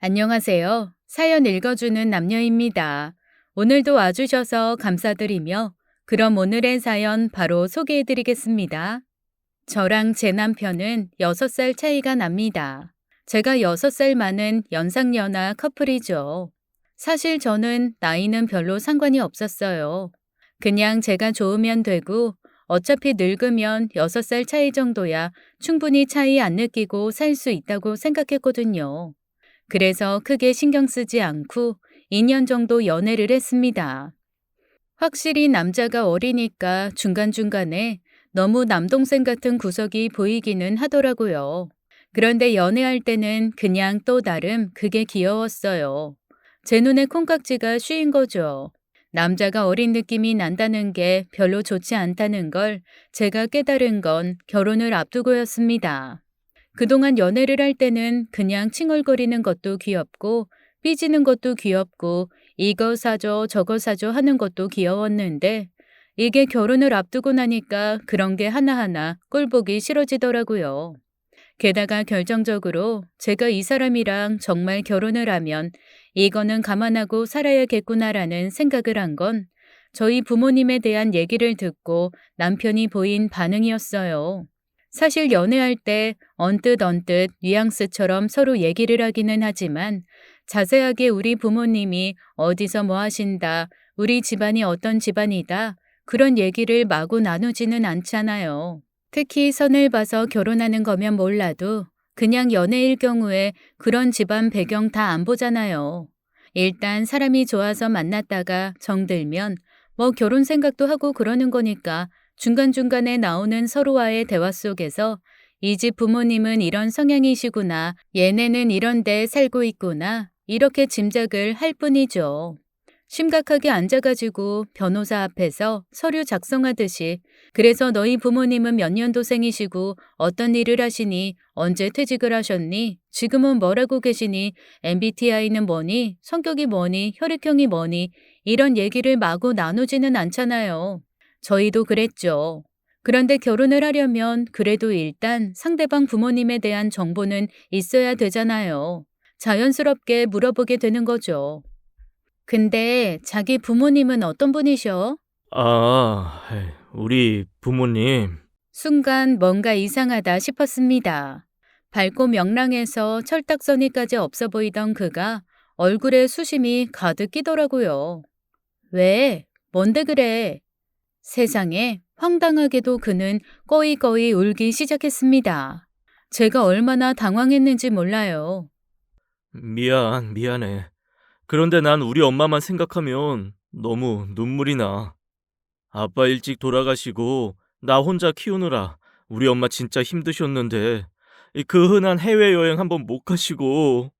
안녕하세요. 사연 읽어주는 남녀입니다. 오늘도 와주셔서 감사드리며, 그럼 오늘의 사연 바로 소개해드리겠습니다. 저랑 제 남편은 6살 차이가 납니다. 제가 6살 많은 연상연하 커플이죠. 사실 저는 나이는 별로 상관이 없었어요. 그냥 제가 좋으면 되고, 어차피 늙으면 6살 차이 정도야 충분히 차이 안 느끼고 살 수 있다고 생각했거든요. 그래서 크게 신경 쓰지 않고 2년 정도 연애를 했습니다. 확실히 남자가 어리니까 중간중간에 너무 남동생 같은 구석이 보이기는 하더라고요. 그런데 연애할 때는 그냥 또 나름 그게 귀여웠어요. 제 눈에 콩깍지가 씌인 거죠. 남자가 어린 느낌이 난다는 게 별로 좋지 않다는 걸 제가 깨달은 건 결혼을 앞두고였습니다. 그동안 연애를 할 때는 그냥 칭얼거리는 것도 귀엽고 삐지는 것도 귀엽고 이거 사줘 저거 사줘 하는 것도 귀여웠는데 이게 결혼을 앞두고 나니까 그런 게 하나하나 꼴보기 싫어지더라고요. 게다가 결정적으로 제가 이 사람이랑 정말 결혼을 하면 이거는 감안하고 살아야겠구나라는 생각을 한 건 저희 부모님에 대한 얘기를 듣고 남편이 보인 반응이었어요. 사실 연애할 때 언뜻 뉘앙스처럼 서로 얘기를 하기는 하지만 자세하게 우리 부모님이 어디서 뭐 하신다, 우리 집안이 어떤 집안이다, 그런 얘기를 마구 나누지는 않잖아요. 특히 선을 봐서 결혼하는 거면 몰라도 그냥 연애일 경우에 그런 집안 배경 다 안 보잖아요. 일단 사람이 좋아서 만났다가 정들면 뭐 결혼 생각도 하고 그러는 거니까 중간중간에 나오는 서로와의 대화 속에서 이 집 부모님은 이런 성향이시구나, 얘네는 이런 데 살고 있구나, 이렇게 짐작을 할 뿐이죠. 심각하게 앉아가지고 변호사 앞에서 서류 작성하듯이 그래서 너희 부모님은 몇 년도생이시고 어떤 일을 하시니 언제 퇴직을 하셨니 지금은 뭐라고 계시니 MBTI는 뭐니 성격이 뭐니 혈액형이 뭐니 이런 얘기를 마구 나누지는 않잖아요. 저희도 그랬죠. 그런데 결혼을 하려면 그래도 일단 상대방 부모님에 대한 정보는 있어야 되잖아요. 자연스럽게 물어보게 되는 거죠. 근데 자기 부모님은 어떤 분이셔? 우리 부모님. 순간 뭔가 이상하다 싶었습니다. 밝고 명랑해서 철딱서니까지 없어 보이던 그가 얼굴에 수심이 가득 끼더라고요. 왜? 뭔데 그래? 세상에 황당하게도 그는 꺼이꺼이 울기 시작했습니다. 제가 얼마나 당황했는지 몰라요. 미안해. 그런데 난 우리 엄마만 생각하면 너무 눈물이 나. 아빠 일찍 돌아가시고 나 혼자 키우느라 우리 엄마 진짜 힘드셨는데 그 흔한 해외여행 한번 못 가시고.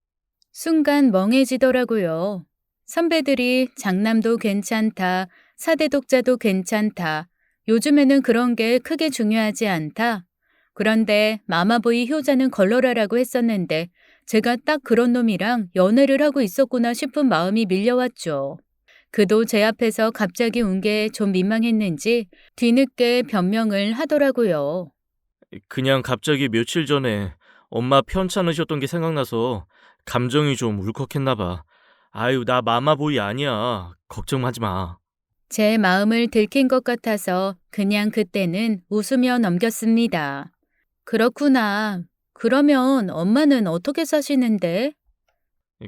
순간 멍해지더라고요. 선배들이 장남도 괜찮다, 사대 독자도 괜찮다, 요즘에는 그런 게 크게 중요하지 않다. 그런데 마마보이 효자는 걸러라라고 했었는데 제가 딱 그런 놈이랑 연애를 하고 있었구나 싶은 마음이 밀려왔죠. 그도 제 앞에서 갑자기 운 게 좀 민망했는지 뒤늦게 변명을 하더라고요. 그냥 갑자기 며칠 전에 엄마 편찮으셨던 게 생각나서 감정이 좀 울컥했나 봐. 아유, 나 마마보이 아니야. 걱정하지 마. 제 마음을 들킨 것 같아서 그냥 그때는 웃으며 넘겼습니다. 그렇구나. 그러면 엄마는 어떻게 사시는데?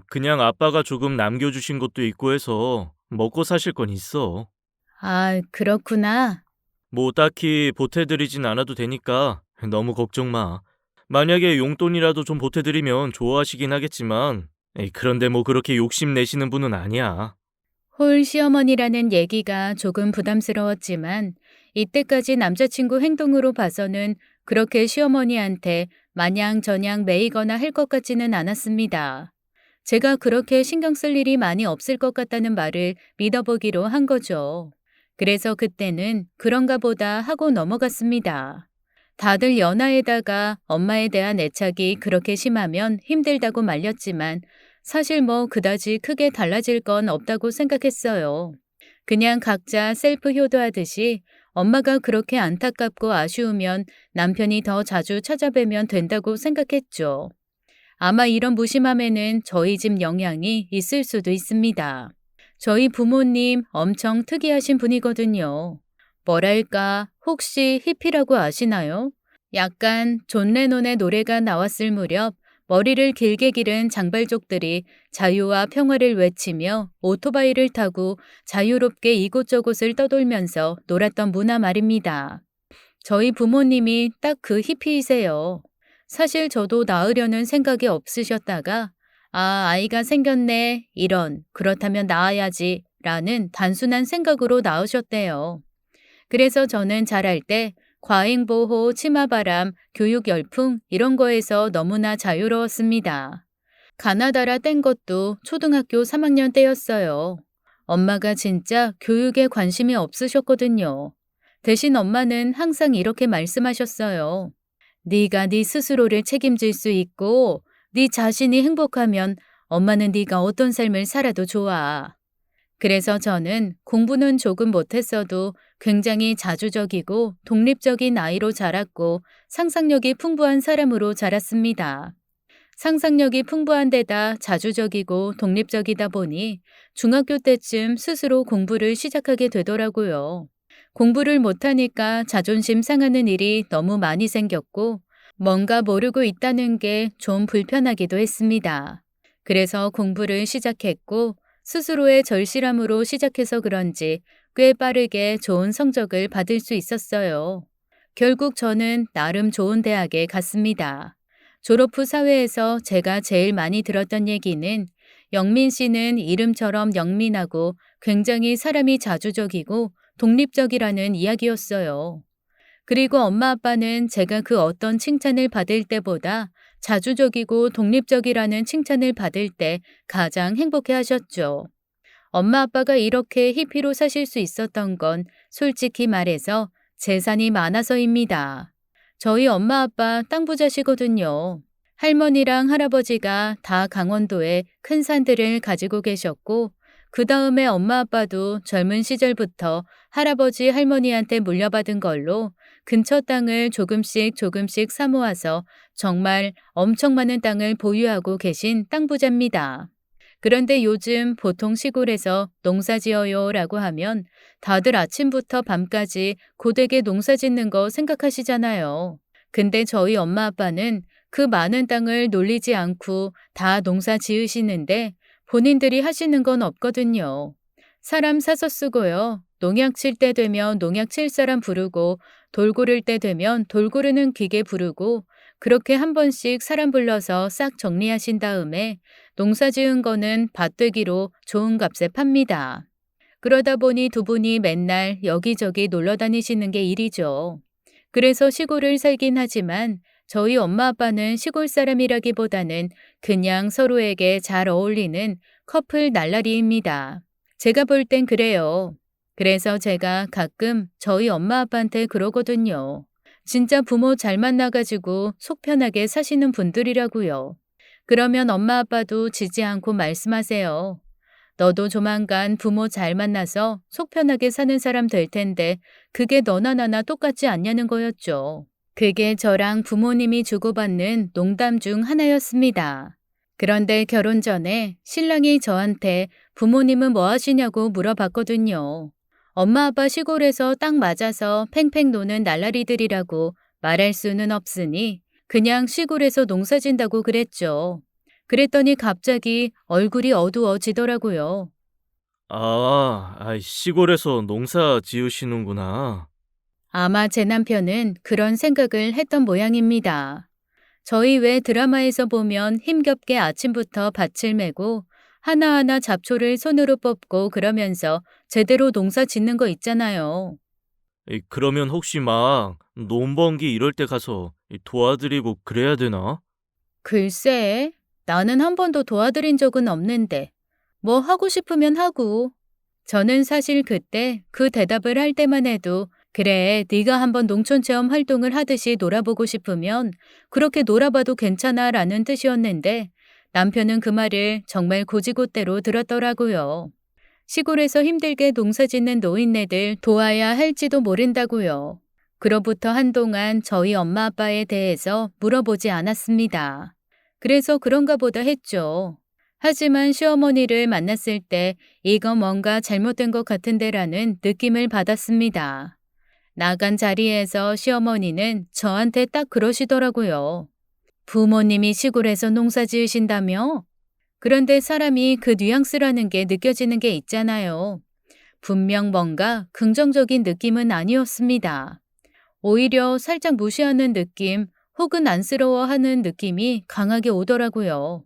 그냥 아빠가 조금 남겨주신 것도 있고 해서 먹고 사실 건 있어. 아, 그렇구나. 뭐 딱히 보태드리진 않아도 되니까 너무 걱정 마. 만약에 용돈이라도 좀 보태드리면 좋아하시긴 하겠지만, 그런데 뭐 그렇게 욕심내시는 분은 아니야. 홀 시어머니라는 얘기가 조금 부담스러웠지만 이때까지 남자친구 행동으로 봐서는 그렇게 시어머니한테 마냥 저냥 매이거나 할 것 같지는 않았습니다. 제가 그렇게 신경 쓸 일이 많이 없을 것 같다는 말을 믿어보기로 한 거죠. 그래서 그때는 그런가 보다 하고 넘어갔습니다. 다들 연하에다가 엄마에 대한 애착이 그렇게 심하면 힘들다고 말렸지만 사실 뭐 그다지 크게 달라질 건 없다고 생각했어요. 그냥 각자 셀프 효도하듯이 엄마가 그렇게 안타깝고 아쉬우면 남편이 더 자주 찾아뵈면 된다고 생각했죠. 아마 이런 무심함에는 저희 집 영향이 있을 수도 있습니다. 저희 부모님 엄청 특이하신 분이거든요. 뭐랄까, 혹시 히피라고 아시나요? 약간 존 레논의 노래가 나왔을 무렵 머리를 길게 기른 장발족들이 자유와 평화를 외치며 오토바이를 타고 자유롭게 이곳저곳을 떠돌면서 놀았던 문화 말입니다. 저희 부모님이 딱 그 히피이세요. 사실 저도 낳으려는 생각이 없으셨다가 아이가 생겼네. 그렇다면 낳아야지. 라는 단순한 생각으로 낳으셨대요. 그래서 저는 자랄 때 과잉보호, 치마바람, 교육 열풍 이런 거에서 너무나 자유로웠습니다. 가나다라 뗀 것도 초등학교 3학년 때였어요. 엄마가 진짜 교육에 관심이 없으셨거든요. 대신 엄마는 항상 이렇게 말씀하셨어요. 네가 네 스스로를 책임질 수 있고 네 자신이 행복하면 엄마는 네가 어떤 삶을 살아도 좋아. 그래서 저는 공부는 조금 못했어도 굉장히 자주적이고 독립적인 아이로 자랐고 상상력이 풍부한 사람으로 자랐습니다. 상상력이 풍부한 데다 자주적이고 독립적이다 보니 중학교 때쯤 스스로 공부를 시작하게 되더라고요. 공부를 못하니까 자존심 상하는 일이 너무 많이 생겼고 뭔가 모르고 있다는 게 좀 불편하기도 했습니다. 그래서 공부를 시작했고 스스로의 절실함으로 시작해서 그런지 꽤 빠르게 좋은 성적을 받을 수 있었어요. 결국 저는 나름 좋은 대학에 갔습니다. 졸업 후 사회에서 제가 제일 많이 들었던 얘기는 영민 씨는 이름처럼 영민하고 굉장히 사람이 자주적이고 독립적이라는 이야기였어요. 그리고 엄마 아빠는 제가 그 어떤 칭찬을 받을 때보다 자주적이고 독립적이라는 칭찬을 받을 때 가장 행복해 하셨죠. 엄마 아빠가 이렇게 히피로 사실 수 있었던 건 솔직히 말해서 재산이 많아서입니다. 저희 엄마 아빠 땅 부자시거든요. 할머니랑 할아버지가 다 강원도에 큰 산들을 가지고 계셨고 그 다음에 엄마 아빠도 젊은 시절부터 할아버지 할머니한테 물려받은 걸로 근처 땅을 조금씩 사모아서 정말 엄청 많은 땅을 보유하고 계신 땅 부자입니다. 그런데 요즘 보통 시골에서 농사 지어요 라고 하면 다들 아침부터 밤까지 고되게 농사 짓는 거 생각하시잖아요. 근데 저희 엄마 아빠는 그 많은 땅을 놀리지 않고 다 농사 지으시는데 본인들이 하시는 건 없거든요. 사람 사서 쓰고요. 농약 칠 때 되면 농약 칠 사람 부르고 돌 고를 때 되면 돌 고르는 기계 부르고 그렇게 한 번씩 사람 불러서 싹 정리하신 다음에 농사 지은 거는 밭되기로 좋은 값에 팝니다. 그러다 보니 두 분이 맨날 여기저기 놀러 다니시는 게 일이죠. 그래서 시골을 살긴 하지만 저희 엄마 아빠는 시골 사람이라기보다는 그냥 서로에게 잘 어울리는 커플 날라리입니다. 제가 볼 땐 그래요. 그래서 제가 가끔 저희 엄마 아빠한테 그러거든요. 진짜 부모 잘 만나가지고 속 편하게 사시는 분들이라고요. 그러면 엄마 아빠도 지지 않고 말씀하세요. 너도 조만간 부모 잘 만나서 속 편하게 사는 사람 될 텐데 그게 너나 나나 똑같지 않냐는 거였죠. 그게 저랑 부모님이 주고받는 농담 중 하나였습니다. 그런데 결혼 전에 신랑이 저한테 부모님은 뭐 하시냐고 물어봤거든요. 엄마 아빠 시골에서 딱 맞아서 팽팽 노는 날라리들이라고 말할 수는 없으니 그냥 시골에서 농사 진다고 그랬죠. 그랬더니 갑자기 얼굴이 어두워지더라고요. 시골에서 농사 지으시는구나. 아마 제 남편은 그런 생각을 했던 모양입니다. 저희 왜 드라마에서 보면 힘겹게 아침부터 밭을 메고 하나하나 잡초를 손으로 뽑고 그러면서 제대로 농사 짓는 거 있잖아요. 그러면 혹시 막 논번기 이럴 때 가서 도와드리고 그래야 되나? 글쎄, 나는 한 번도 도와드린 적은 없는데 뭐 하고 싶으면 하고. 저는 사실 그때 그 대답을 할 때만 해도 그래, 네가 한번 농촌체험 활동을 하듯이 놀아보고 싶으면 그렇게 놀아봐도 괜찮아 라는 뜻이었는데 남편은 그 말을 정말 고지고대로 들었더라고요. 시골에서 힘들게 농사 짓는 노인네들 도와야 할지도 모른다고요. 그로부터 한동안 저희 엄마 아빠에 대해서 물어보지 않았습니다. 그래서 그런가 보다 했죠. 하지만 시어머니를 만났을 때 이거 뭔가 잘못된 것 같은데라는 느낌을 받았습니다. 나간 자리에서 시어머니는 저한테 딱 그러시더라고요. 부모님이 시골에서 농사 지으신다며? 그런데 사람이 그 뉘앙스라는 게 느껴지는 게 있잖아요. 분명 뭔가 긍정적인 느낌은 아니었습니다. 오히려 살짝 무시하는 느낌 혹은 안쓰러워하는 느낌이 강하게 오더라고요.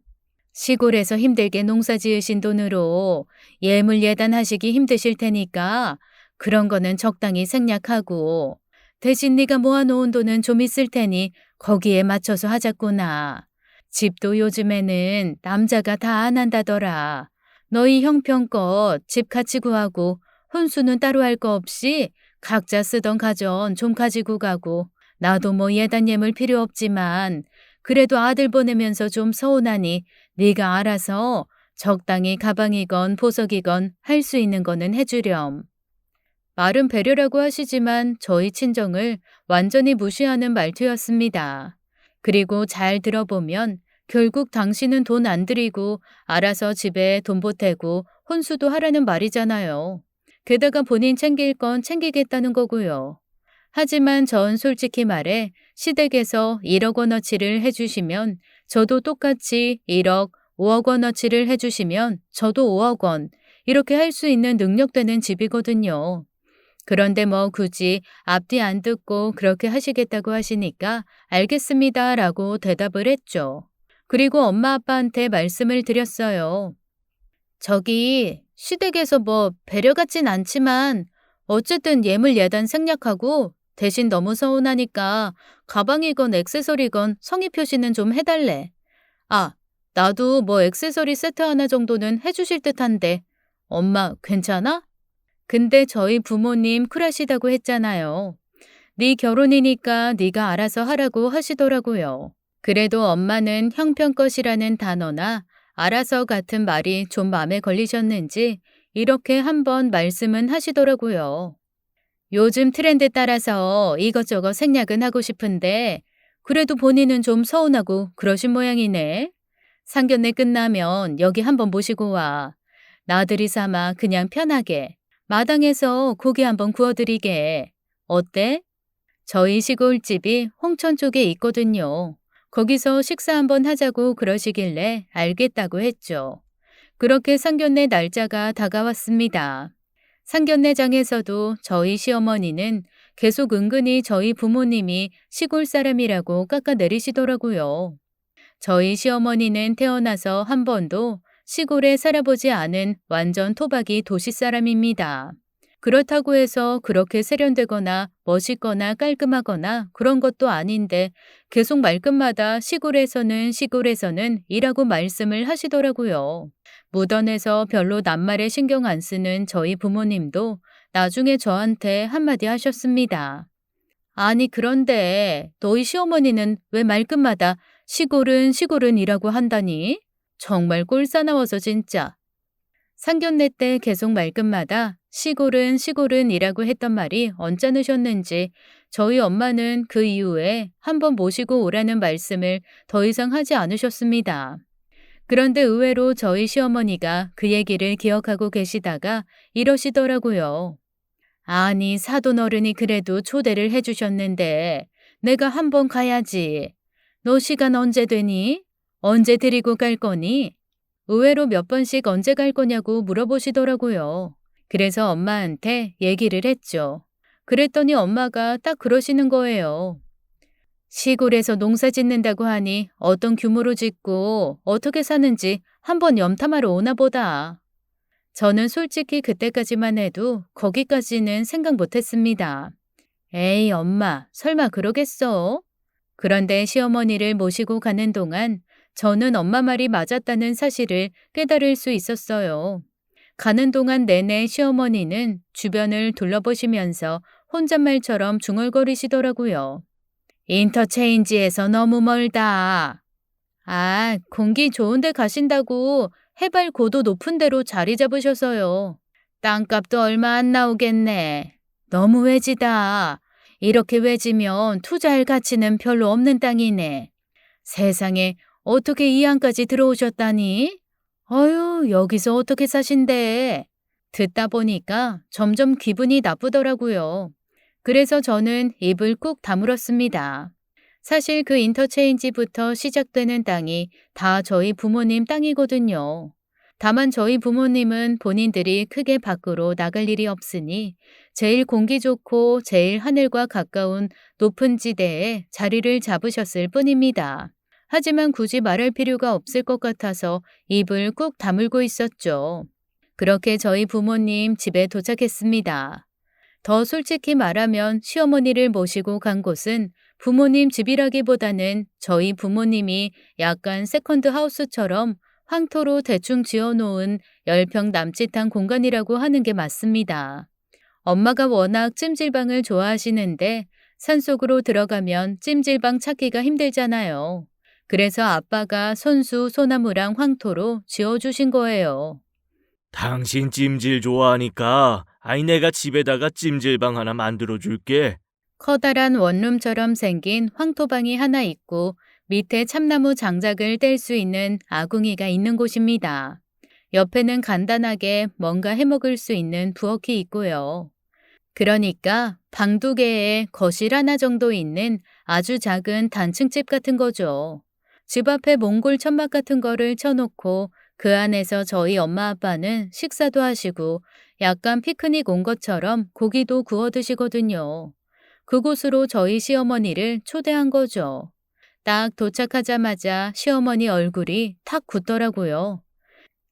시골에서 힘들게 농사 지으신 돈으로 예물 예단하시기 힘드실 테니까 그런 거는 적당히 생략하고 대신 네가 모아놓은 돈은 좀 있을 테니 거기에 맞춰서 하자꾸나. 집도 요즘에는 남자가 다 안 한다더라. 너희 형편껏 집 같이 구하고 혼수는 따로 할 거 없이 각자 쓰던 가전 좀 가지고 가고 나도 뭐 예단 예물 필요 없지만 그래도 아들 보내면서 좀 서운하니 네가 알아서 적당히 가방이건 보석이건 할 수 있는 거는 해주렴. 말은 배려라고 하시지만 저희 친정을 완전히 무시하는 말투였습니다. 그리고 잘 들어보면 결국 당신은 돈 안 들이고 알아서 집에 돈 보태고 혼수도 하라는 말이잖아요. 게다가 본인 챙길 건 챙기겠다는 거고요. 하지만 전 솔직히 말해 시댁에서 1억 원어치를 해주시면 저도 똑같이 1억, 5억 원어치를 해주시면 저도 5억 원 이렇게 할 수 있는 능력 되는 집이거든요. 그런데 뭐 굳이 앞뒤 안 듣고 그렇게 하시겠다고 하시니까 알겠습니다라고 대답을 했죠. 그리고 엄마 아빠한테 말씀을 드렸어요. 저기 시댁에서 뭐 배려 같진 않지만 어쨌든 예물 예단 생략하고 대신 너무 서운하니까 가방이건 액세서리건 성의 표시는 좀 해달래. 아, 나도 뭐 액세서리 세트 하나 정도는 해주실 듯한데 엄마 괜찮아? 근데 저희 부모님 쿨하시다고 했잖아요. 네 결혼이니까 네가 알아서 하라고 하시더라고요. 그래도 엄마는 형편껏이라는 단어나 알아서 같은 말이 좀 마음에 걸리셨는지 이렇게 한번 말씀은 하시더라고요. 요즘 트렌드 따라서 이것저것 생략은 하고 싶은데 그래도 본인은 좀 서운하고 그러신 모양이네. 상견례 끝나면 여기 한번 모시고 와. 나들이 삼아 그냥 편하게 마당에서 고기 한번 구워드리게. 어때? 저희 시골집이 홍천 쪽에 있거든요. 거기서 식사 한번 하자고 그러시길래 알겠다고 했죠. 그렇게 상견례 날짜가 다가왔습니다. 상견례장에서도 저희 시어머니는 계속 은근히 저희 부모님이 시골 사람이라고 깎아내리시더라고요. 저희 시어머니는 태어나서 한 번도 시골에 살아보지 않은 완전 토박이 도시 사람입니다. 그렇다고 해서 그렇게 세련되거나 멋있거나 깔끔하거나 그런 것도 아닌데 계속 말끝마다 시골에서는 이라고 말씀을 하시더라고요. 무던해서 별로 낱말에 신경 안 쓰는 저희 부모님도 나중에 저한테 한마디 하셨습니다. 아니 그런데 너희 시어머니는 왜 말끝마다 시골은이라고 한다니? 정말 꼴사나워서 진짜. 상견례 때 계속 말끝마다 시골은이라고 했던 말이 언짢으셨는지 저희 엄마는 그 이후에 한번 모시고 오라는 말씀을 더 이상 하지 않으셨습니다. 그런데 의외로 저희 시어머니가 그 얘기를 기억하고 계시다가 이러시더라고요. 아니 사돈 어른이 그래도 초대를 해주셨는데 내가 한번 가야지. 너 시간 언제 되니? 언제 데리고 갈 거니? 의외로 몇 번씩 언제 갈 거냐고 물어보시더라고요. 그래서 엄마한테 얘기를 했죠. 그랬더니 엄마가 딱 그러시는 거예요. 시골에서 농사 짓는다고 하니 어떤 규모로 짓고 어떻게 사는지 한번 염탐하러 오나 보다. 저는 솔직히 그때까지만 해도 거기까지는 생각 못 했습니다. 에이, 엄마, 설마 그러겠어? 그런데 시어머니를 모시고 가는 동안 저는 엄마 말이 맞았다는 사실을 깨달을 수 있었어요. 가는 동안 내내 시어머니는 주변을 둘러보시면서 혼잣말처럼 중얼거리시더라고요. 인터체인지에서 너무 멀다. 아, 공기 좋은 데 가신다고 해발 고도 높은 데로 자리 잡으셔서요. 땅값도 얼마 안 나오겠네. 너무 외지다. 이렇게 외지면 투자할 가치는 별로 없는 땅이네. 세상에 어떻게 이 안까지 들어오셨다니? 어휴, 여기서 어떻게 사신대? 듣다 보니까 점점 기분이 나쁘더라고요. 그래서 저는 입을 꾹 다물었습니다. 사실 그 인터체인지부터 시작되는 땅이 다 저희 부모님 땅이거든요. 다만 저희 부모님은 본인들이 크게 밖으로 나갈 일이 없으니 제일 공기 좋고 제일 하늘과 가까운 높은 지대에 자리를 잡으셨을 뿐입니다. 하지만 굳이 말할 필요가 없을 것 같아서 입을 꾹 다물고 있었죠. 그렇게 저희 부모님 집에 도착했습니다. 더 솔직히 말하면 시어머니를 모시고 간 곳은 부모님 집이라기보다는 저희 부모님이 약간 세컨드 하우스처럼 황토로 대충 지어놓은 10평 남짓한 공간이라고 하는 게 맞습니다. 엄마가 워낙 찜질방을 좋아하시는데 산속으로 들어가면 찜질방 찾기가 힘들잖아요. 그래서 아빠가 손수 소나무랑 황토로 지어주신 거예요. 당신 찜질 좋아하니까 내가 집에다가 찜질방 하나 만들어 줄게. 커다란 원룸처럼 생긴 황토방이 하나 있고 밑에 참나무 장작을 뗄 수 있는 아궁이가 있는 곳입니다. 옆에는 간단하게 뭔가 해먹을 수 있는 부엌이 있고요. 그러니까 방 2개에 거실 하나 정도 있는 아주 작은 단층집 같은 거죠. 집 앞에 몽골 천막 같은 거를 쳐놓고 그 안에서 저희 엄마 아빠는 식사도 하시고 약간 피크닉 온 것처럼 고기도 구워 드시거든요. 그곳으로 저희 시어머니를 초대한 거죠. 딱 도착하자마자 시어머니 얼굴이 탁 굳더라고요.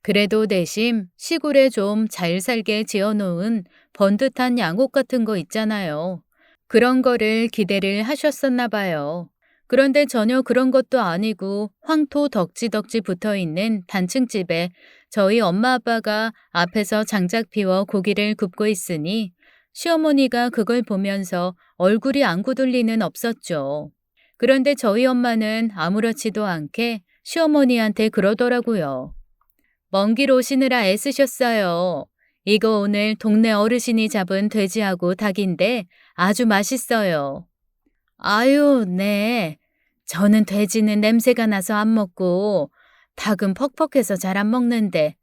그래도 대신 시골에 좀 잘 살게 지어놓은 번듯한 양옥 같은 거 있잖아요. 그런 거를 기대를 하셨었나 봐요. 그런데 전혀 그런 것도 아니고 황토 덕지덕지 붙어 있는 단층집에 저희 엄마 아빠가 앞에서 장작 피워 고기를 굽고 있으니 시어머니가 그걸 보면서 얼굴이 안 굳을 리는 없었죠. 그런데 저희 엄마는 아무렇지도 않게 시어머니한테 그러더라고요. 먼 길 오시느라 애쓰셨어요. 이거 오늘 동네 어르신이 잡은 돼지하고 닭인데 아주 맛있어요. 아유, 네. 저는 돼지는 냄새가 나서 안 먹고 닭은 퍽퍽해서 잘 안 먹는데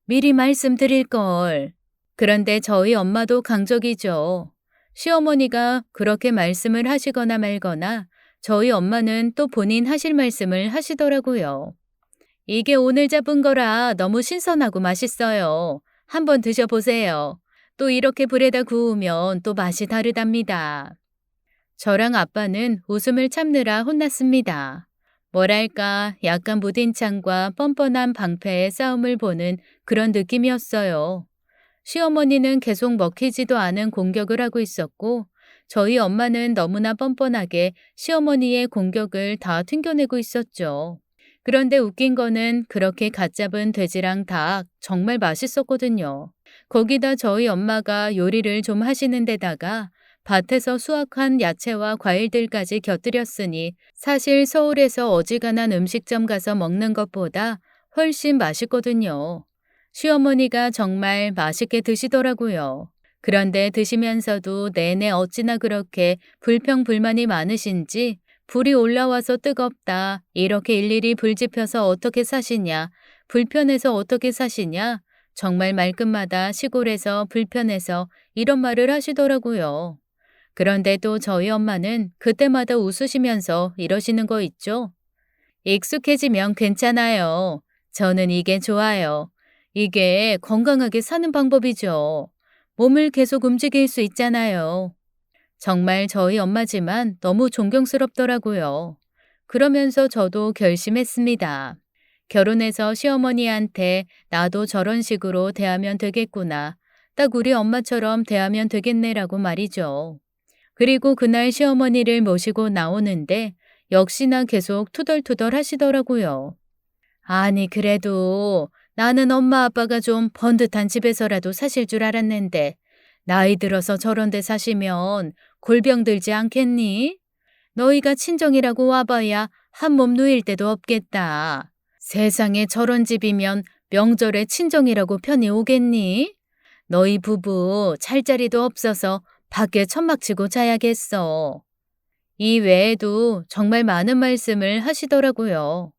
미리 말씀드릴 걸. 그런데 저희 엄마도 강적이죠. 시어머니가 그렇게 말씀을 하시거나 말거나 저희 엄마는 또 본인 하실 말씀을 하시더라고요. 이게 오늘 잡은 거라 너무 신선하고 맛있어요. 한번 드셔보세요. 또 이렇게 불에다 구우면 또 맛이 다르답니다. 저랑 아빠는 웃음을 참느라 혼났습니다. 뭐랄까 약간 무딘 창과 뻔뻔한 방패의 싸움을 보는 그런 느낌이었어요. 시어머니는 계속 먹히지도 않은 공격을 하고 있었고 저희 엄마는 너무나 뻔뻔하게 시어머니의 공격을 다 튕겨내고 있었죠. 그런데 웃긴 거는 그렇게 갓 잡은 돼지랑 닭 정말 맛있었거든요. 거기다 저희 엄마가 요리를 좀 하시는 데다가 밭에서 수확한 야채와 과일들까지 곁들였으니 사실 서울에서 어지간한 음식점 가서 먹는 것보다 훨씬 맛있거든요. 시어머니가 정말 맛있게 드시더라고요. 그런데 드시면서도 내내 어찌나 그렇게 불평불만이 많으신지 불이 올라와서 뜨겁다. 이렇게 일일이 불 지펴서 어떻게 사시냐. 불편해서 어떻게 사시냐. 정말 말끝마다 시골에서 불편해서 이런 말을 하시더라고요. 그런데 또 저희 엄마는 그때마다 웃으시면서 이러시는 거 있죠. 익숙해지면 괜찮아요. 저는 이게 좋아요. 이게 건강하게 사는 방법이죠. 몸을 계속 움직일 수 있잖아요. 정말 저희 엄마지만 너무 존경스럽더라고요. 그러면서 저도 결심했습니다. 결혼해서 시어머니한테 나도 저런 식으로 대하면 되겠구나. 딱 우리 엄마처럼 대하면 되겠네라고 말이죠. 그리고 그날 시어머니를 모시고 나오는데 역시나 계속 투덜투덜 하시더라고요. 아니, 그래도 나는 엄마 아빠가 좀 번듯한 집에서라도 사실 줄 알았는데 나이 들어서 저런 데 사시면 골병 들지 않겠니? 너희가 친정이라고 와봐야 한 몸 누일 데도 없겠다. 세상에 저런 집이면 명절에 친정이라고 편히 오겠니? 너희 부부 찰자리도 없어서 밖에 천막 치고 자야겠어. 이 외에도 정말 많은 말씀을 하시더라고요.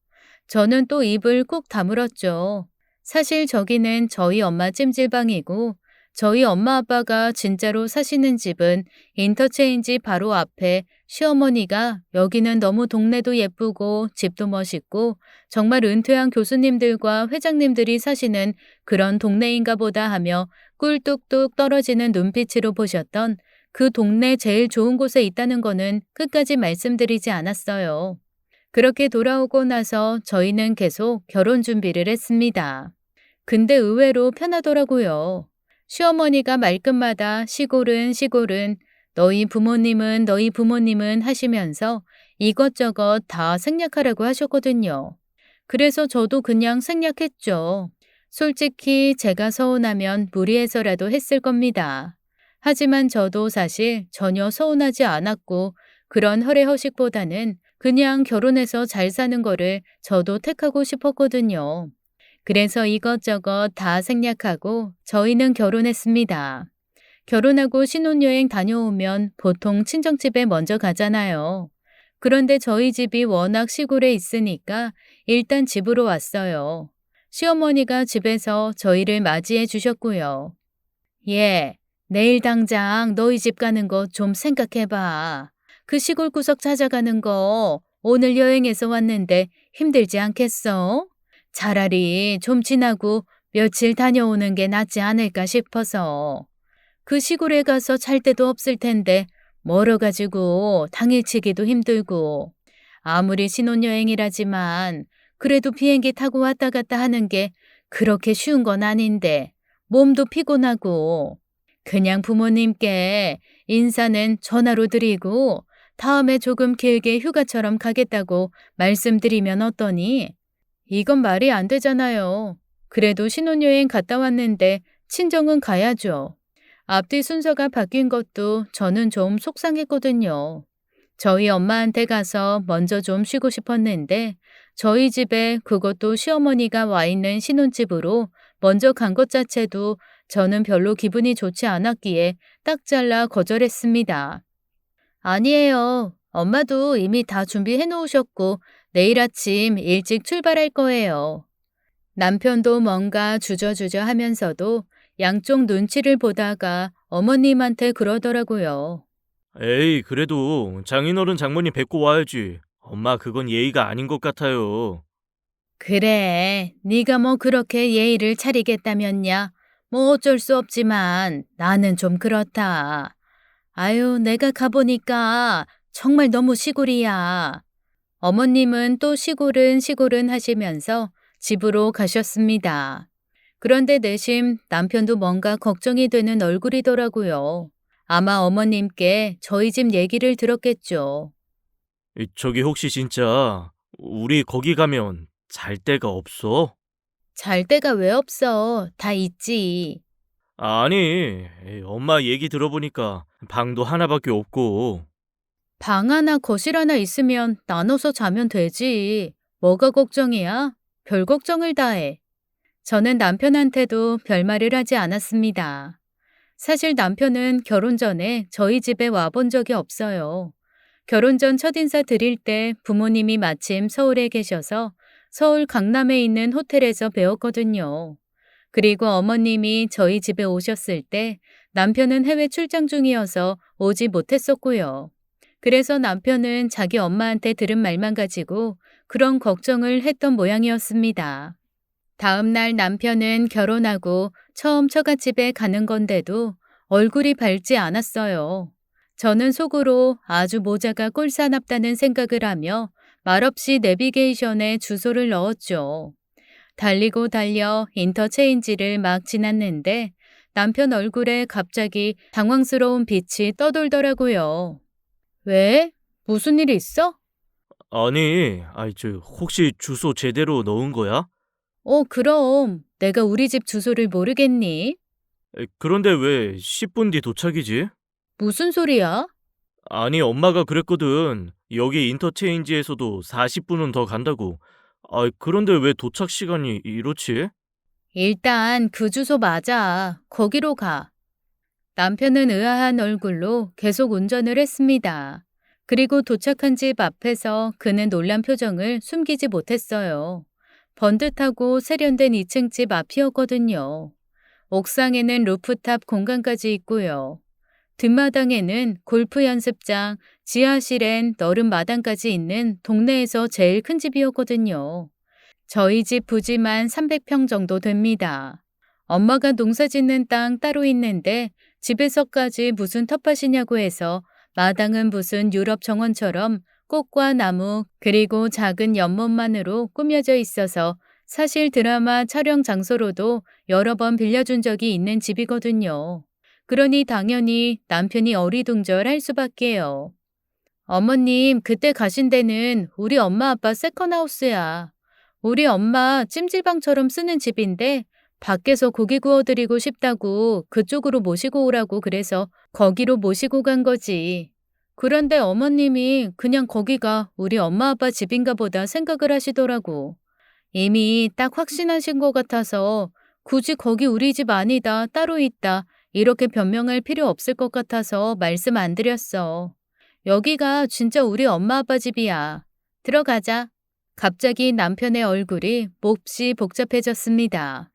저는 또 입을 꾹 다물었죠. 사실 저기는 저희 엄마 찜질방이고 저희 엄마 아빠가 진짜로 사시는 집은 인터체인지 바로 앞에 시어머니가 여기는 너무 동네도 예쁘고 집도 멋있고 정말 은퇴한 교수님들과 회장님들이 사시는 그런 동네인가 보다 하며 꿀뚝뚝 떨어지는 눈빛으로 보셨던 그 동네 제일 좋은 곳에 있다는 거는 끝까지 말씀드리지 않았어요. 그렇게 돌아오고 나서 저희는 계속 결혼 준비를 했습니다. 근데 의외로 편하더라고요. 시어머니가 말끝마다 시골은 시골은 너희 부모님은 하시면서 이것저것 다 생략하라고 하셨거든요. 그래서 저도 그냥 생략했죠. 솔직히 제가 서운하면 무리해서라도 했을 겁니다. 하지만 저도 사실 전혀 서운하지 않았고 그런 허례허식보다는 그냥 결혼해서 잘 사는 거를 저도 택하고 싶었거든요. 그래서 이것저것 다 생략하고 저희는 결혼했습니다. 결혼하고 신혼여행 다녀오면 보통 친정집에 먼저 가잖아요. 그런데 저희 집이 워낙 시골에 있으니까 일단 집으로 왔어요. 시어머니가 집에서 저희를 맞이해 주셨고요. 예, 내일 당장 너희 집 가는 거 좀 생각해봐. 그 시골 구석 찾아가는 거 오늘 여행해서 왔는데 힘들지 않겠어? 차라리 좀 지나고 며칠 다녀오는 게 낫지 않을까 싶어서. 그 시골에 가서 잘 데도 없을 텐데 멀어가지고 당일치기도 힘들고 아무리 신혼여행이라지만 그래도 비행기 타고 왔다 갔다 하는 게 그렇게 쉬운 건 아닌데 몸도 피곤하고 그냥 부모님께 인사는 전화로 드리고 다음에 조금 길게 휴가처럼 가겠다고 말씀드리면 어떠니? 이건 말이 안 되잖아요. 그래도 신혼여행 갔다 왔는데 친정은 가야죠. 앞뒤 순서가 바뀐 것도 저는 좀 속상했거든요. 저희 엄마한테 가서 먼저 좀 쉬고 싶었는데 저희 집에 그것도 시어머니가 와 있는 신혼집으로 먼저 간 것 자체도 저는 별로 기분이 좋지 않았기에 딱 잘라 거절했습니다. 아니에요. 엄마도 이미 다 준비해 놓으셨고 내일 아침 일찍 출발할 거예요. 남편도 뭔가 주저주저 하면서도 양쪽 눈치를 보다가 어머님한테 그러더라고요. 에이, 그래도 장인어른 장모님 뵙고 와야지. 엄마, 그건 예의가 아닌 것 같아요. 그래, 네가 뭐 그렇게 예의를 차리겠다면야. 뭐 어쩔 수 없지만 나는 좀 그렇다. 아유, 내가 가보니까 정말 너무 시골이야. 어머님은 또 시골은 시골은 하시면서 집으로 가셨습니다. 그런데 내심 남편도 뭔가 걱정이 되는 얼굴이더라고요. 아마 어머님께 저희 집 얘기를 들었겠죠. 저기 혹시 진짜 우리 거기 가면 잘 데가 없어? 잘 데가 왜 없어? 다 있지. 아니, 엄마 얘기 들어보니까 방도 하나밖에 없고. 방 하나, 거실 하나 있으면 나눠서 자면 되지. 뭐가 걱정이야? 별 걱정을 다 해. 저는 남편한테도 별말을 하지 않았습니다. 사실 남편은 결혼 전에 저희 집에 와본 적이 없어요. 결혼 전 첫인사 드릴 때 부모님이 마침 서울에 계셔서 서울 강남에 있는 호텔에서 뵈었거든요. 그리고 어머님이 저희 집에 오셨을 때 남편은 해외 출장 중이어서 오지 못했었고요. 그래서 남편은 자기 엄마한테 들은 말만 가지고 그런 걱정을 했던 모양이었습니다. 다음 날 남편은 결혼하고 처음 처갓집에 가는 건데도 얼굴이 밝지 않았어요. 저는 속으로 아주 모자가 꼴사납다는 생각을 하며 말없이 내비게이션에 주소를 넣었죠. 달리고 달려 인터체인지를 막 지났는데 남편 얼굴에 갑자기 당황스러운 빛이 떠돌더라고요. 왜? 무슨 일 있어? 아니, 혹시 주소 제대로 넣은 거야? 그럼 내가 우리 집 주소를 모르겠니? 그런데 왜 10분 뒤 도착이지? 무슨 소리야? 아니, 엄마가 그랬거든. 여기 인터체인지에서도 40분은 더 간다고. 그런데 왜 도착 시간이 이렇지? 일단 그 주소 맞아. 거기로 가. 남편은 의아한 얼굴로 계속 운전을 했습니다. 그리고 도착한 집 앞에서 그는 놀란 표정을 숨기지 못했어요. 번듯하고 세련된 2층 집 앞이었거든요. 옥상에는 루프탑 공간까지 있고요. 뒷마당에는 골프 연습장, 지하실엔 너른 마당까지 있는 동네에서 제일 큰 집이었거든요. 저희 집 부지만 300평 정도 됩니다. 엄마가 농사 짓는 땅 따로 있는데 집에서까지 무슨 텃밭이냐고 해서 마당은 무슨 유럽 정원처럼 꽃과 나무 그리고 작은 연못만으로 꾸며져 있어서 사실 드라마 촬영 장소로도 여러 번 빌려준 적이 있는 집이거든요. 그러니 당연히 남편이 어리둥절할 수밖에요. 어머님, 그때 가신 데는 우리 엄마 아빠 세컨하우스야. 우리 엄마 찜질방처럼 쓰는 집인데 밖에서 고기 구워드리고 싶다고 그쪽으로 모시고 오라고 그래서 거기로 모시고 간 거지. 그런데 어머님이 그냥 거기가 우리 엄마 아빠 집인가 보다 생각을 하시더라고. 이미 딱 확신하신 것 같아서 굳이 거기 우리 집 아니다, 따로 있다, 이렇게 변명할 필요 없을 것 같아서 말씀 안 드렸어. 여기가 진짜 우리 엄마 아빠 집이야. 들어가자. 갑자기 남편의 얼굴이 몹시 복잡해졌습니다.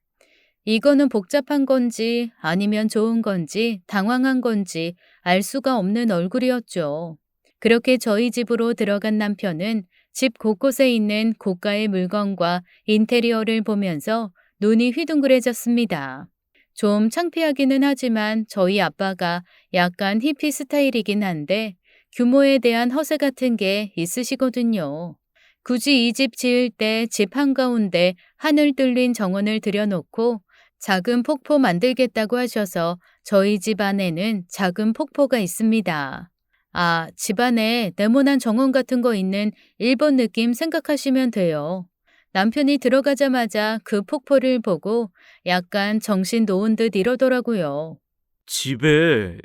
이거는 복잡한 건지 아니면 좋은 건지 당황한 건지 알 수가 없는 얼굴이었죠. 그렇게 저희 집으로 들어간 남편은 집 곳곳에 있는 고가의 물건과 인테리어를 보면서 눈이 휘둥그레졌습니다. 좀 창피하기는 하지만 저희 아빠가 약간 히피 스타일이긴 한데 규모에 대한 허세 같은 게 있으시거든요. 굳이 이 집 지을 때 집 한가운데 하늘 뚫린 정원을 들여놓고 작은 폭포 만들겠다고 하셔서 저희 집 안에는 작은 폭포가 있습니다. 아, 집 안에 네모난 정원 같은 거 있는 일본 느낌 생각하시면 돼요. 남편이 들어가자마자 그 폭포를 보고 약간 정신 놓은 듯 이러더라고요. 집에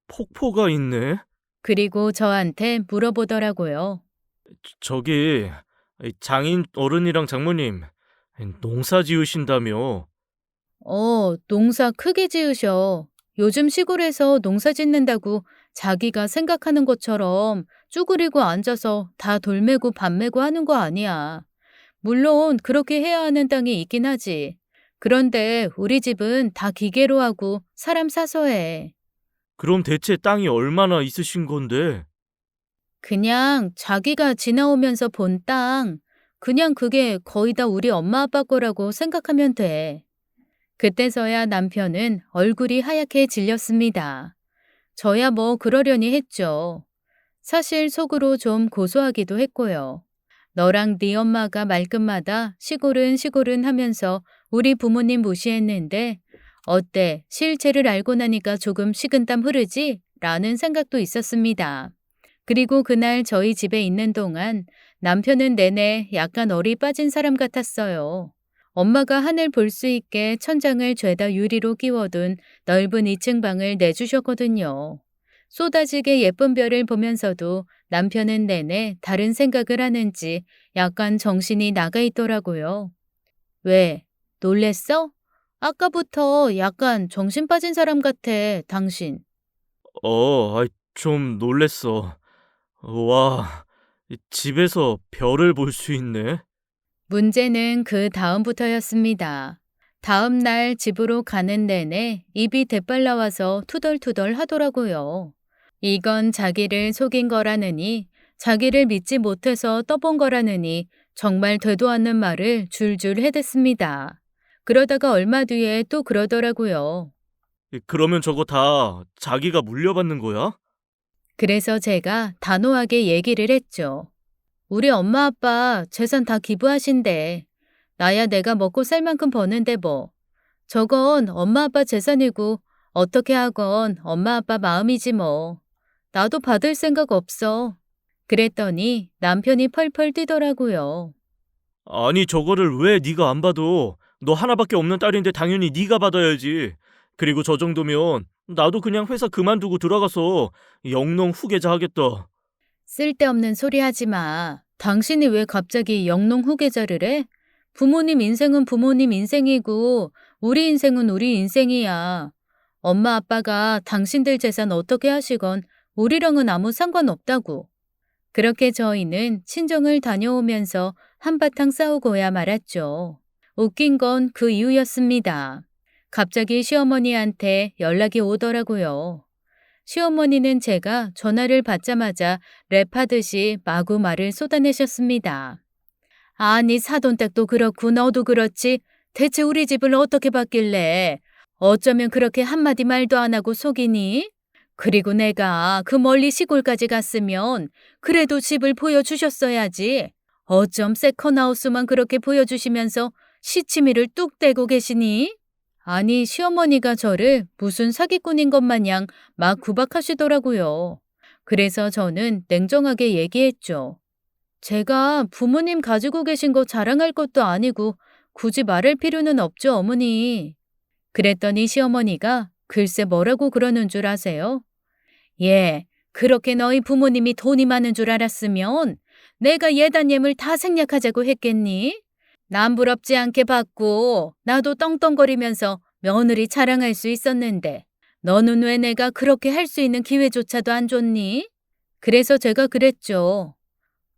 폭포가 있네? 그리고 저한테 물어보더라고요. 저기, 장인 어른이랑 장모님, 농사 지으신다며? 농사 크게 지으셔. 요즘 시골에서 농사 짓는다고 자기가 생각하는 것처럼 쭈그리고 앉아서 다 돌매고 밭매고 하는 거 아니야. 물론 그렇게 해야 하는 땅이 있긴 하지. 그런데 우리 집은 다 기계로 하고 사람 사서 해. 그럼 대체 땅이 얼마나 있으신 건데? 그냥 자기가 지나오면서 본 땅, 그냥 그게 거의 다 우리 엄마 아빠 거라고 생각하면 돼. 그때서야 남편은 얼굴이 하얗게 질렸습니다. 저야 뭐 그러려니 했죠. 사실 속으로 좀 고소하기도 했고요. 너랑 네 엄마가 말끝마다 시골은 시골은 하면서 우리 부모님 무시했는데 어때? 실체를 알고 나니까 조금 식은땀 흐르지? 라는 생각도 있었습니다. 그리고 그날 저희 집에 있는 동안 남편은 내내 약간 얼이 빠진 사람 같았어요. 엄마가 하늘 볼 수 있게 천장을 죄다 유리로 끼워둔 넓은 2층 방을 내주셨거든요. 쏟아지게 예쁜 별을 보면서도 남편은 내내 다른 생각을 하는지 약간 정신이 나가 있더라고요. 왜? 놀랬어? 아까부터 약간 정신 빠진 사람 같아, 당신. 좀 놀랬어. 와, 집에서 별을 볼 수 있네? 문제는 그 다음부터였습니다. 다음 날 집으로 가는 내내 입이 대빨 나와서 투덜투덜 하더라고요. 이건 자기를 속인 거라느니, 자기를 믿지 못해서 떠본 거라느니 정말 되도 않는 말을 줄줄 해댔습니다. 그러다가 얼마 뒤에 또 그러더라고요. 그러면 저거 다 자기가 물려받는 거야? 그래서 제가 단호하게 얘기를 했죠. 우리 엄마 아빠 재산 다 기부하신대. 나야 내가 먹고 살 만큼 버는데 뭐. 저건 엄마 아빠 재산이고 어떻게 하건 엄마 아빠 마음이지 뭐. 나도 받을 생각 없어. 그랬더니 남편이 펄펄 뛰더라고요. 아니, 저거를 왜 네가 안 받아? 너 하나밖에 없는 딸인데 당연히 네가 받아야지. 그리고 저 정도면 나도 그냥 회사 그만두고 들어가서 영농 후계자 하겠다. 쓸데없는 소리 하지 마. 당신이 왜 갑자기 영농 후계자를 해? 부모님 인생은 부모님 인생이고 우리 인생은 우리 인생이야. 엄마 아빠가 당신들 재산 어떻게 하시건 우리랑은 아무 상관없다고. 그렇게 저희는 친정을 다녀오면서 한바탕 싸우고야 말았죠. 웃긴 건 그 이유였습니다. 갑자기 시어머니한테 연락이 오더라고요. 시어머니는 제가 전화를 받자마자 랩하듯이 마구 말을 쏟아내셨습니다. 아니, 사돈댁도 그렇고 너도 그렇지. 대체 우리 집을 어떻게 봤길래 어쩌면 그렇게 한마디 말도 안 하고 속이니? 그리고 내가 그 멀리 시골까지 갔으면 그래도 집을 보여주셨어야지. 어쩜 세컨하우스만 그렇게 보여주시면서 시치미를 뚝 떼고 계시니? 아니, 시어머니가 저를 무슨 사기꾼인 것 마냥 막 구박하시더라고요. 그래서 저는 냉정하게 얘기했죠. 제가 부모님 가지고 계신 거 자랑할 것도 아니고 굳이 말할 필요는 없죠, 어머니. 그랬더니 시어머니가 글쎄 뭐라고 그러는 줄 아세요? 예, 그렇게 너희 부모님이 돈이 많은 줄 알았으면 내가 예단예물 다 생략하자고 했겠니? 남 부럽지 않게 받고 나도 떵떵거리면서 며느리 자랑할 수 있었는데 너는 왜 내가 그렇게 할 수 있는 기회조차도 안 줬니? 그래서 제가 그랬죠.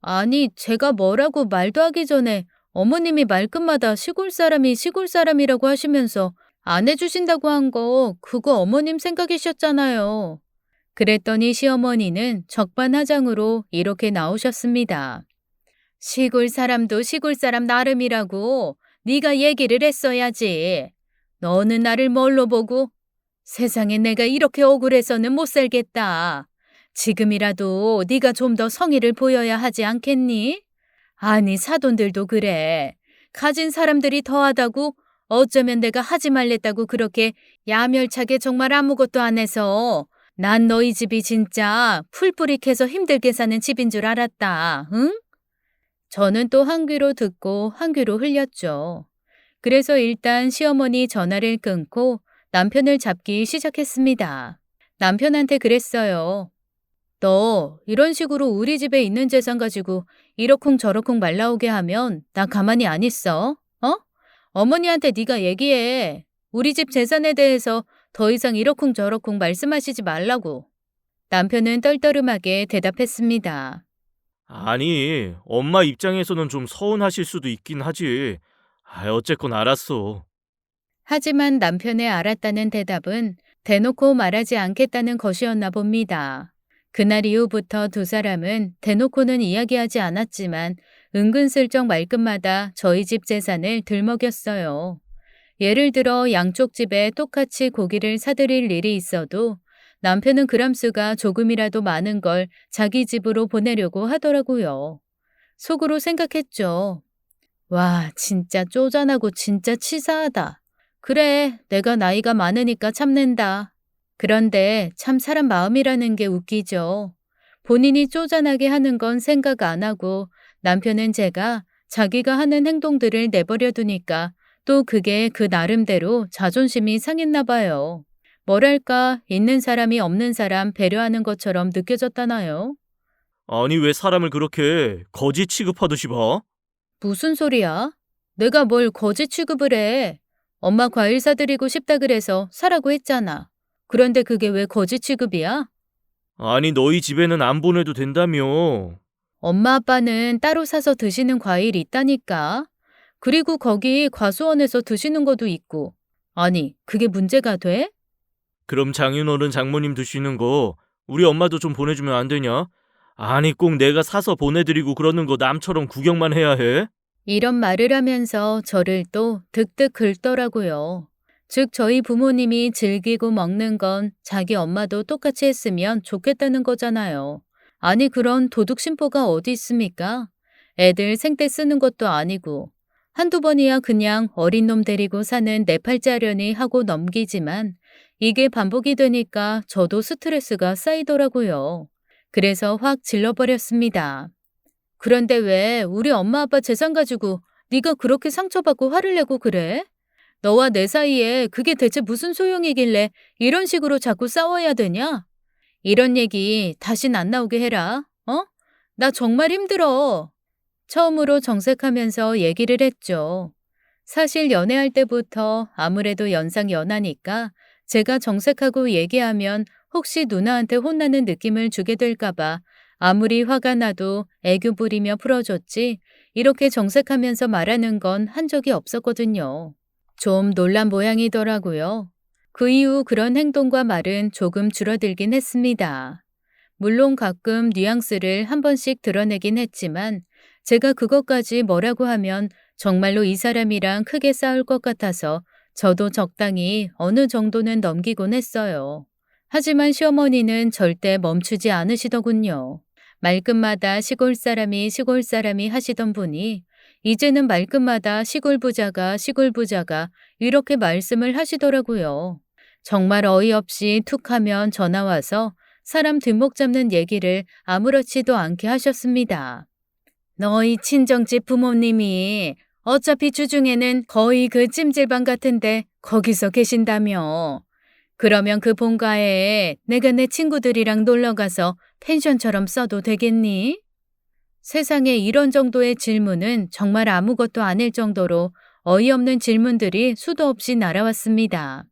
아니, 제가 뭐라고 말도 하기 전에 어머님이 말끝마다 시골 사람이 시골 사람이라고 하시면서 안 해주신다고 한 거 그거 어머님 생각이셨잖아요. 그랬더니 시어머니는 적반하장으로 이렇게 나오셨습니다. 시골 사람도 시골 사람 나름이라고 네가 얘기를 했어야지. 너는 나를 뭘로 보고 세상에 내가 이렇게 억울해서는 못 살겠다. 지금이라도 네가 좀 더 성의를 보여야 하지 않겠니? 아니, 사돈들도 그래. 가진 사람들이 더하다고 어쩌면 내가 하지 말랬다고 그렇게 야멸차게 정말 아무것도 안 해서 난 너희 집이 진짜 풀뿌리캐서 힘들게 사는 집인 줄 알았다. 응? 저는 또 한 귀로 듣고 한 귀로 흘렸죠. 그래서 일단 시어머니 전화를 끊고 남편을 잡기 시작했습니다. 남편한테 그랬어요. 너 이런 식으로 우리 집에 있는 재산 가지고 이러쿵저러쿵 말 나오게 하면 나 가만히 안 있어. 어? 어머니한테 네가 얘기해. 우리 집 재산에 대해서 더 이상 이러쿵저러쿵 말씀하시지 말라고. 남편은 떨떠름하게 대답했습니다. 아니, 엄마 입장에서는 좀 서운하실 수도 있긴 하지. 어쨌건 알았어. 하지만 남편의 알았다는 대답은 대놓고 말하지 않겠다는 것이었나 봅니다. 그날 이후부터 두 사람은 대놓고는 이야기하지 않았지만 은근슬쩍 말끝마다 저희 집 재산을 들먹였어요. 예를 들어 양쪽 집에 똑같이 고기를 사드릴 일이 있어도 남편은 그람수가 조금이라도 많은 걸 자기 집으로 보내려고 하더라고요. 속으로 생각했죠. 와, 진짜 쪼잔하고 진짜 치사하다. 그래, 내가 나이가 많으니까 참는다. 그런데 참 사람 마음이라는 게 웃기죠. 본인이 쪼잔하게 하는 건 생각 안 하고 남편은 제가 자기가 하는 행동들을 내버려 두니까 또 그게 그 나름대로 자존심이 상했나 봐요. 뭐랄까, 있는 사람이 없는 사람 배려하는 것처럼 느껴졌다나요? 아니, 왜 사람을 그렇게 거지 취급하듯이 봐? 무슨 소리야? 내가 뭘 거지 취급을 해? 엄마 과일 사드리고 싶다 그래서 사라고 했잖아. 그런데 그게 왜 거지 취급이야? 아니, 너희 집에는 안 보내도 된다며. 엄마 아빠는 따로 사서 드시는 과일이 있다니까. 그리고 거기 과수원에서 드시는 것도 있고. 아니, 그게 문제가 돼? 그럼 장인어른 장모님 드시는 거 우리 엄마도 좀 보내주면 안 되냐? 아니, 꼭 내가 사서 보내드리고 그러는 거 남처럼 구경만 해야 해? 이런 말을 하면서 저를 또 득득 긁더라고요. 즉, 저희 부모님이 즐기고 먹는 건 자기 엄마도 똑같이 했으면 좋겠다는 거잖아요. 아니, 그런 도둑심보가 어디 있습니까? 애들 생떼 쓰는 것도 아니고 한두 번이야 그냥 어린 놈 데리고 사는 내 팔자려니 하고 넘기지만 이게 반복이 되니까 저도 스트레스가 쌓이더라고요. 그래서 확 질러버렸습니다. 그런데 왜 우리 엄마 아빠 재산 가지고 네가 그렇게 상처받고 화를 내고 그래? 너와 내 사이에 그게 대체 무슨 소용이길래 이런 식으로 자꾸 싸워야 되냐? 이런 얘기 다신 안 나오게 해라. 어? 나 정말 힘들어. 처음으로 정색하면서 얘기를 했죠. 사실 연애할 때부터 아무래도 연상 연하니까 제가 정색하고 얘기하면 혹시 누나한테 혼나는 느낌을 주게 될까봐 아무리 화가 나도 애교 부리며 풀어줬지 이렇게 정색하면서 말하는 건 한 적이 없었거든요. 좀 놀란 모양이더라고요. 그 이후 그런 행동과 말은 조금 줄어들긴 했습니다. 물론 가끔 뉘앙스를 한 번씩 드러내긴 했지만 제가 그것까지 뭐라고 하면 정말로 이 사람이랑 크게 싸울 것 같아서 저도 적당히 어느 정도는 넘기곤 했어요. 하지만 시어머니는 절대 멈추지 않으시더군요. 말끝마다 시골 사람이 하시던 분이 이제는 말끝마다 시골 부자가 이렇게 말씀을 하시더라고요. 정말 어이없이 툭 하면 전화 와서 사람 뒷목 잡는 얘기를 아무렇지도 않게 하셨습니다. 너희 친정집 부모님이 어차피 주중에는 거의 그 찜질방 같은데 거기서 계신다며. 그러면 그 본가에 내가 내 친구들이랑 놀러 가서 펜션처럼 써도 되겠니? 세상에 이런 정도의 질문은 정말 아무것도 아닐 정도로 어이없는 질문들이 수도 없이 날아왔습니다.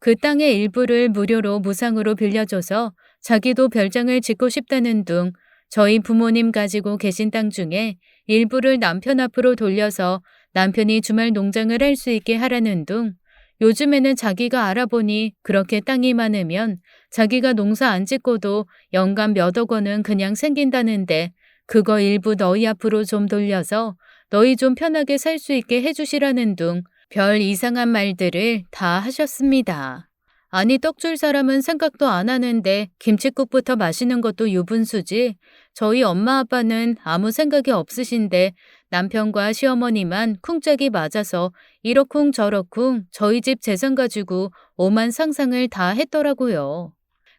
그 땅의 일부를 무료로 무상으로 빌려줘서 자기도 별장을 짓고 싶다는 둥, 저희 부모님 가지고 계신 땅 중에 일부를 남편 앞으로 돌려서 남편이 주말 농장을 할 수 있게 하라는 둥, 요즘에는 자기가 알아보니 그렇게 땅이 많으면 자기가 농사 안 짓고도 연간 몇억 원은 그냥 생긴다는데 그거 일부 너희 앞으로 좀 돌려서 너희 좀 편하게 살 수 있게 해주시라는 둥 별 이상한 말들을 다 하셨습니다. 아니 떡 줄 사람은 생각도 안 하는데 김칫국부터 마시는 것도 유분수지. 저희 엄마 아빠는 아무 생각이 없으신데 남편과 시어머니만 쿵짝이 맞아서 이러쿵 저러쿵 저희 집 재산 가지고 오만 상상을 다 했더라고요.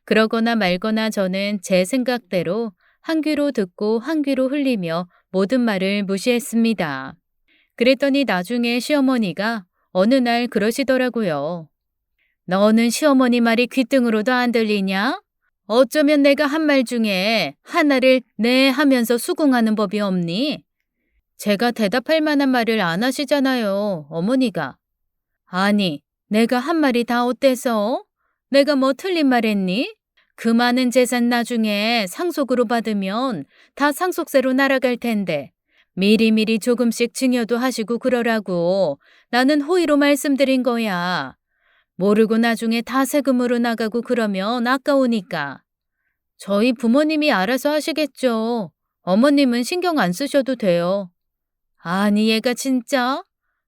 그러거나 말거나 저는 제 생각대로 한 귀로 듣고 한 귀로 흘리며 모든 말을 무시했습니다. 그랬더니 나중에 시어머니가 어느 날 그러시더라고요. 너는 시어머니 말이 귓등으로도 안 들리냐? 어쩌면 내가 한 말 중에 하나를 네 하면서 수긍하는 법이 없니? 제가 대답할 만한 말을 안 하시잖아요, 어머니가. 아니, 내가 한 말이 다 어때서? 내가 뭐 틀린 말 했니? 그 많은 재산 나중에 상속으로 받으면 다 상속세로 날아갈 텐데 미리미리 조금씩 증여도 하시고 그러라고 나는 호의로 말씀드린 거야. 모르고 나중에 다 세금으로 나가고 그러면 아까우니까. 저희 부모님이 알아서 하시겠죠. 어머님은 신경 안 쓰셔도 돼요. 아니 얘가 진짜?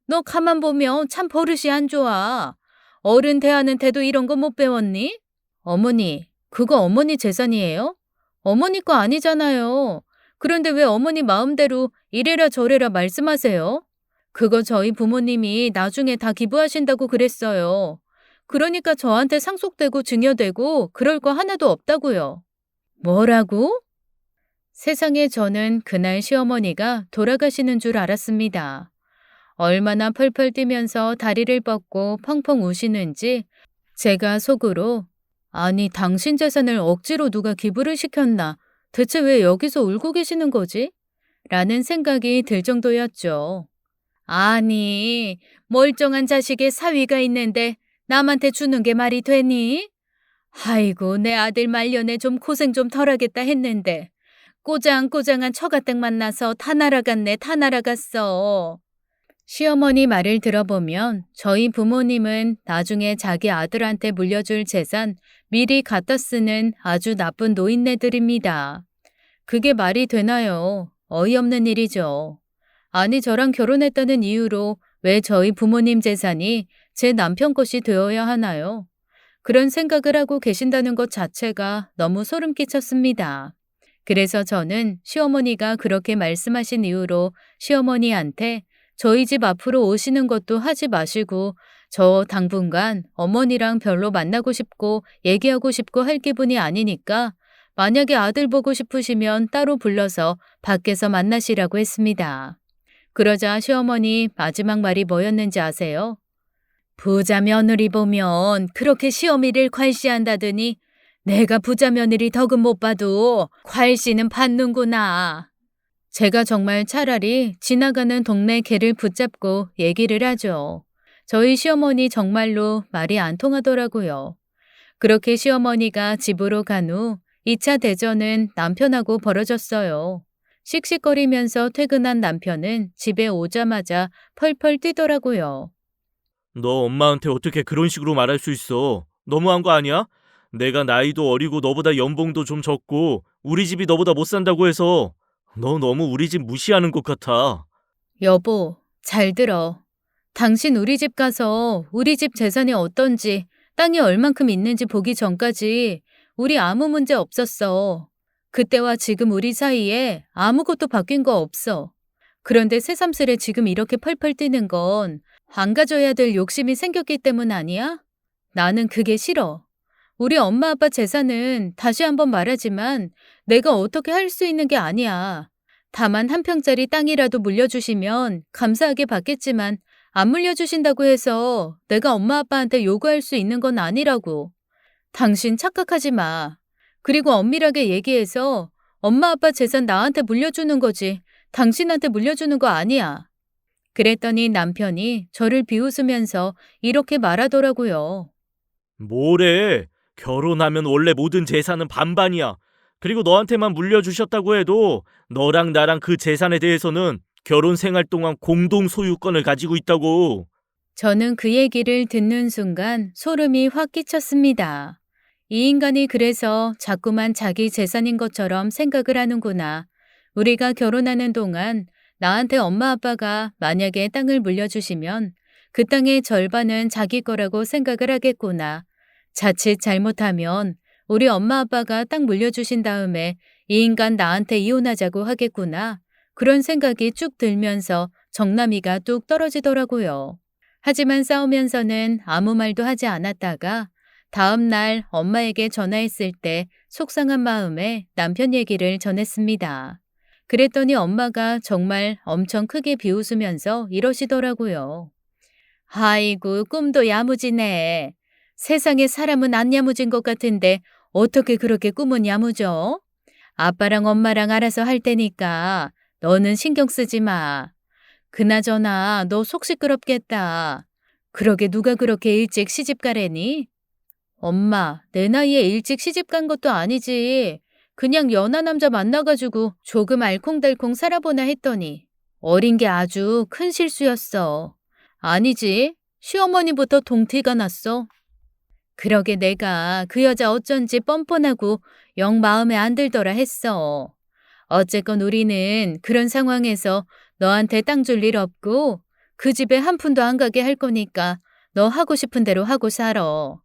너 가만 보면 참 버릇이 안 좋아. 어른 대하는 태도 이런 거 못 배웠니? 어머니, 그거 어머니 재산이에요? 어머니 거 아니잖아요. 그런데 왜 어머니 마음대로 이래라 저래라 말씀하세요? 그거 저희 부모님이 나중에 다 기부하신다고 그랬어요. 그러니까 저한테 상속되고 증여되고 그럴 거 하나도 없다고요. 뭐라고? 세상에 저는 그날 시어머니가 돌아가시는 줄 알았습니다. 얼마나 펄펄 뛰면서 다리를 뻗고 펑펑 우시는지 제가 속으로 아니 당신 재산을 억지로 누가 기부를 시켰나 대체 왜 여기서 울고 계시는 거지? 라는 생각이 들 정도였죠. 아니 멀쩡한 자식의 사위가 있는데 남한테 주는 게 말이 되니? 아이고 내 아들 말년에 좀 고생 좀 덜하겠다 했는데 꼬장꼬장한 처가댁 만나서 다 날아갔네 다 날아갔어. 시어머니 말을 들어보면 저희 부모님은 나중에 자기 아들한테 물려줄 재산 미리 갖다 쓰는 아주 나쁜 노인네들입니다. 그게 말이 되나요? 어이없는 일이죠. 아니 저랑 결혼했다는 이유로 왜 저희 부모님 재산이 제 남편 것이 되어야 하나요? 그런 생각을 하고 계신다는 것 자체가 너무 소름 끼쳤습니다. 그래서 저는 시어머니가 그렇게 말씀하신 이후로 시어머니한테 저희 집 앞으로 오시는 것도 하지 마시고 저 당분간 어머니랑 별로 만나고 싶고 얘기하고 싶고 할 기분이 아니니까 만약에 아들 보고 싶으시면 따로 불러서 밖에서 만나시라고 했습니다. 그러자 시어머니 마지막 말이 뭐였는지 아세요? 부자 며느리 보면 그렇게 시어미를 괄시한다더니 내가 부자 며느리 덕은 못 봐도 괄시는 받는구나. 제가 정말 차라리 지나가는 동네 개를 붙잡고 얘기를 하죠. 저희 시어머니 정말로 말이 안 통하더라고요. 그렇게 시어머니가 집으로 간 후 2차 대전은 남편하고 벌어졌어요. 씩씩거리면서 퇴근한 남편은 집에 오자마자 펄펄 뛰더라고요. 너 엄마한테 어떻게 그런 식으로 말할 수 있어? 너무한 거 아니야? 내가 나이도 어리고 너보다 연봉도 좀 적고 우리 집이 너보다 못 산다고 해서 너 너무 우리 집 무시하는 것 같아. 여보, 잘 들어. 당신 우리 집 가서 우리 집 재산이 어떤지, 땅이 얼만큼 있는지 보기 전까지 우리 아무 문제 없었어. 그때와 지금 우리 사이에 아무것도 바뀐 거 없어. 그런데 새삼스레 지금 이렇게 펄펄 뛰는 건 안 가져야 될 욕심이 생겼기 때문 아니야? 나는 그게 싫어. 우리 엄마 아빠 재산은 다시 한번 말하지만 내가 어떻게 할 수 있는 게 아니야. 다만 한 평짜리 땅이라도 물려주시면 감사하게 받겠지만 안 물려주신다고 해서 내가 엄마 아빠한테 요구할 수 있는 건 아니라고. 당신 착각하지 마. 그리고 엄밀하게 얘기해서 엄마 아빠 재산 나한테 물려주는 거지 당신한테 물려주는 거 아니야. 그랬더니 남편이 저를 비웃으면서 이렇게 말하더라고요. 뭐래? 결혼하면 원래 모든 재산은 반반이야. 그리고 너한테만 물려주셨다고 해도 너랑 나랑 그 재산에 대해서는 결혼 생활 동안 공동 소유권을 가지고 있다고. 저는 그 얘기를 듣는 순간 소름이 확 끼쳤습니다. 이 인간이 그래서 자꾸만 자기 재산인 것처럼 생각을 하는구나. 우리가 결혼하는 동안 나한테 엄마 아빠가 만약에 땅을 물려주시면 그 땅의 절반은 자기 거라고 생각을 하겠구나. 자칫 잘못하면 우리 엄마 아빠가 땅 물려주신 다음에 이 인간 나한테 이혼하자고 하겠구나. 그런 생각이 쭉 들면서 정남이가 뚝 떨어지더라고요. 하지만 싸우면서는 아무 말도 하지 않았다가 다음 날 엄마에게 전화했을 때 속상한 마음에 남편 얘기를 전했습니다. 그랬더니 엄마가 정말 엄청 크게 비웃으면서 이러시더라고요. 아이고, 꿈도 야무지네. 세상에 사람은 안 야무진 것 같은데 어떻게 그렇게 꿈은 야무져? 아빠랑 엄마랑 알아서 할 테니까 너는 신경 쓰지 마. 그나저나 너 속 시끄럽겠다. 그러게 누가 그렇게 일찍 시집 가래니? 엄마, 내 나이에 일찍 시집 간 것도 아니지. 그냥 연하 남자 만나가지고 조금 알콩달콩 살아보나 했더니 어린 게 아주 큰 실수였어. 아니지. 시어머니부터 동티가 났어. 그러게 내가 그 여자 어쩐지 뻔뻔하고 영 마음에 안 들더라 했어. 어쨌건 우리는 그런 상황에서 너한테 땅 줄 일 없고 그 집에 한 푼도 안 가게 할 거니까 너 하고 싶은 대로 하고 살아.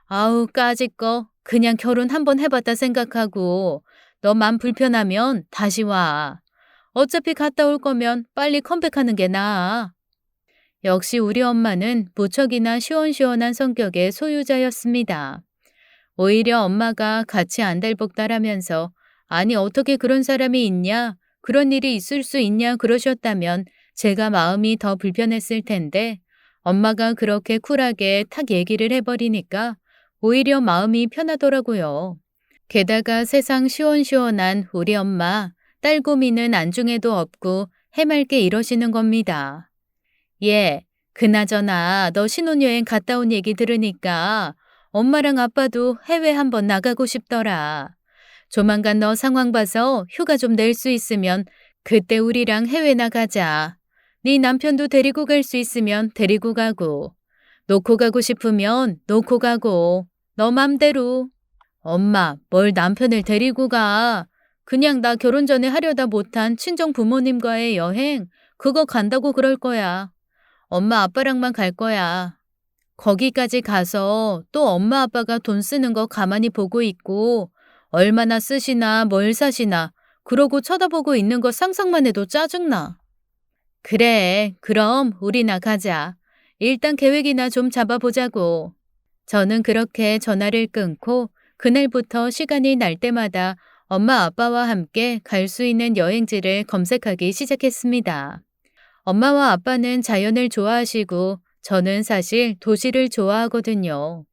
아우 까짓 거 그냥 결혼 한번 해봤다 생각하고 너 맘 불편하면 다시 와. 어차피 갔다 올 거면 빨리 컴백하는 게 나아. 역시 우리 엄마는 무척이나 시원시원한 성격의 소유자였습니다. 오히려 엄마가 같이 안달복달하면서 아니 어떻게 그런 사람이 있냐? 그런 일이 있을 수 있냐? 그러셨다면 제가 마음이 더 불편했을 텐데 엄마가 그렇게 쿨하게 탁 얘기를 해버리니까 오히려 마음이 편하더라고요. 게다가 세상 시원시원한 우리 엄마, 딸 고민은 안중에도 없고 해맑게 이러시는 겁니다. 예, 그나저나 너 신혼여행 갔다 온 얘기 들으니까 엄마랑 아빠도 해외 한번 나가고 싶더라. 조만간 너 상황 봐서 휴가 좀 낼 수 있으면 그때 우리랑 해외 나가자. 네 남편도 데리고 갈 수 있으면 데리고 가고. 놓고 가고 싶으면 놓고 가고. 너 맘대로. 엄마, 뭘 남편을 데리고 가. 그냥 나 결혼 전에 하려다 못한 친정 부모님과의 여행, 그거 간다고 그럴 거야. 엄마 아빠랑만 갈 거야. 거기까지 가서 또 엄마 아빠가 돈 쓰는 거 가만히 보고 있고 얼마나 쓰시나 뭘 사시나 그러고 쳐다보고 있는 거 상상만 해도 짜증나. 그래, 그럼 우리나 가자. 일단 계획이나 좀 잡아보자고. 저는 그렇게 전화를 끊고 그날부터 시간이 날 때마다 엄마 아빠와 함께 갈 수 있는 여행지를 검색하기 시작했습니다. 엄마와 아빠는 자연을 좋아하시고 저는 사실 도시를 좋아하거든요.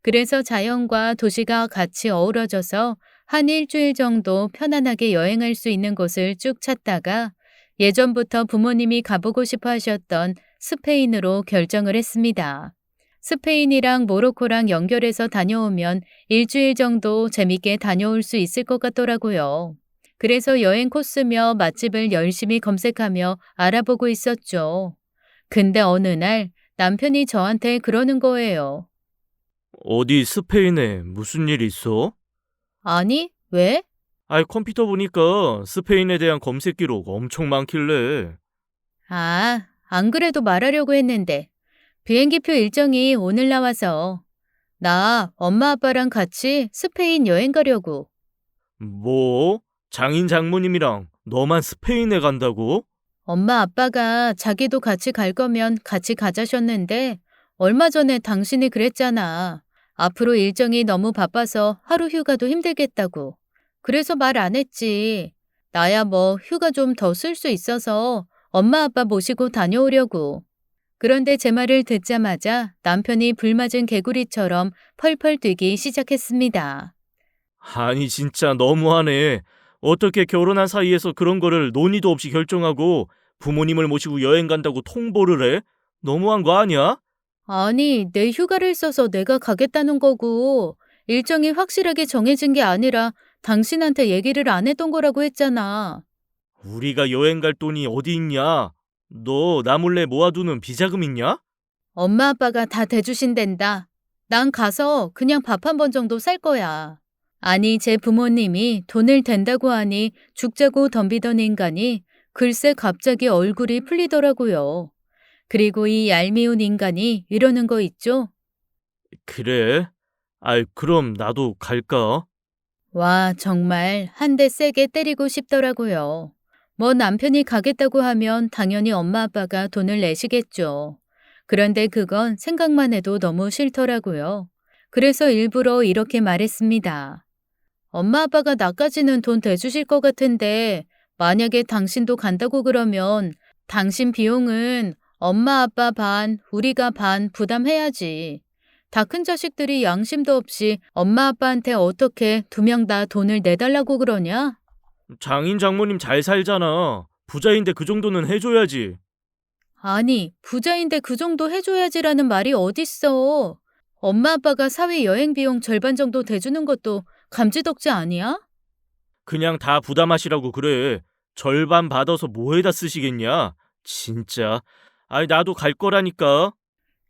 그래서 자연과 도시가 같이 어우러져서 한 일주일 정도 편안하게 여행할 수 있는 곳을 쭉 찾다가 예전부터 부모님이 가보고 싶어 하셨던 스페인으로 결정을 했습니다. 스페인이랑 모로코랑 연결해서 다녀오면 일주일 정도 재밌게 다녀올 수 있을 것 같더라고요. 그래서 여행 코스며 맛집을 열심히 검색하며 알아보고 있었죠. 근데 어느 날 남편이 저한테 그러는 거예요. 어디 스페인에 무슨 일 있어? 아니, 왜? 아이, 컴퓨터 보니까 스페인에 대한 검색 기록 엄청 많길래. 아, 안 그래도 말하려고 했는데 비행기표 일정이 오늘 나와서 나 엄마 아빠랑 같이 스페인 여행 가려고. 뭐? 장인 장모님이랑 너만 스페인에 간다고? 엄마 아빠가 자기도 같이 갈 거면 같이 가자셨는데 얼마 전에 당신이 그랬잖아. 앞으로 일정이 너무 바빠서 하루 휴가도 힘들겠다고. 그래서 말 안 했지. 나야 뭐 휴가 좀 더 쓸 수 있어서 엄마 아빠 모시고 다녀오려고. 그런데 제 말을 듣자마자 남편이 불맞은 개구리처럼 펄펄 뛰기 시작했습니다. 아니, 진짜 너무하네. 어떻게 결혼한 사이에서 그런 거를 논의도 없이 결정하고 부모님을 모시고 여행 간다고 통보를 해? 너무한 거 아니야? 아니, 내 휴가를 써서 내가 가겠다는 거고, 일정이 확실하게 정해진 게 아니라 당신한테 얘기를 안 했던 거라고 했잖아. 우리가 여행 갈 돈이 어디 있냐? 너 나 몰래 모아두는 비자금 있냐? 엄마 아빠가 다 대주신댄다. 난 가서 그냥 밥 한 번 정도 살 거야. 아니, 제 부모님이 돈을 댄다고 하니 죽자고 덤비던 인간이 글쎄 갑자기 얼굴이 풀리더라고요. 그리고 이 얄미운 인간이 이러는 거 있죠? 그래? 아이, 그럼 나도 갈까? 와, 정말 한 대 세게 때리고 싶더라고요. 뭐 남편이 가겠다고 하면 당연히 엄마 아빠가 돈을 내시겠죠. 그런데 그건 생각만 해도 너무 싫더라고요. 그래서 일부러 이렇게 말했습니다. 엄마 아빠가 나까지는 돈 대주실 것 같은데 만약에 당신도 간다고 그러면 당신 비용은 엄마 아빠 반, 우리가 반 부담해야지. 다 큰 자식들이 양심도 없이 엄마 아빠한테 어떻게 두 명 다 돈을 내달라고 그러냐? 장인 장모님 잘 살잖아. 부자인데 그 정도는 해줘야지. 아니, 부자인데 그 정도 해줘야지라는 말이 어딨어. 엄마 아빠가 사회 여행 비용 절반 정도 대주는 것도 감지덕지 아니야? 그냥 다 부담하시라고 그래. 절반 받아서 뭐에다 쓰시겠냐? 진짜. 아이, 나도 갈 거라니까.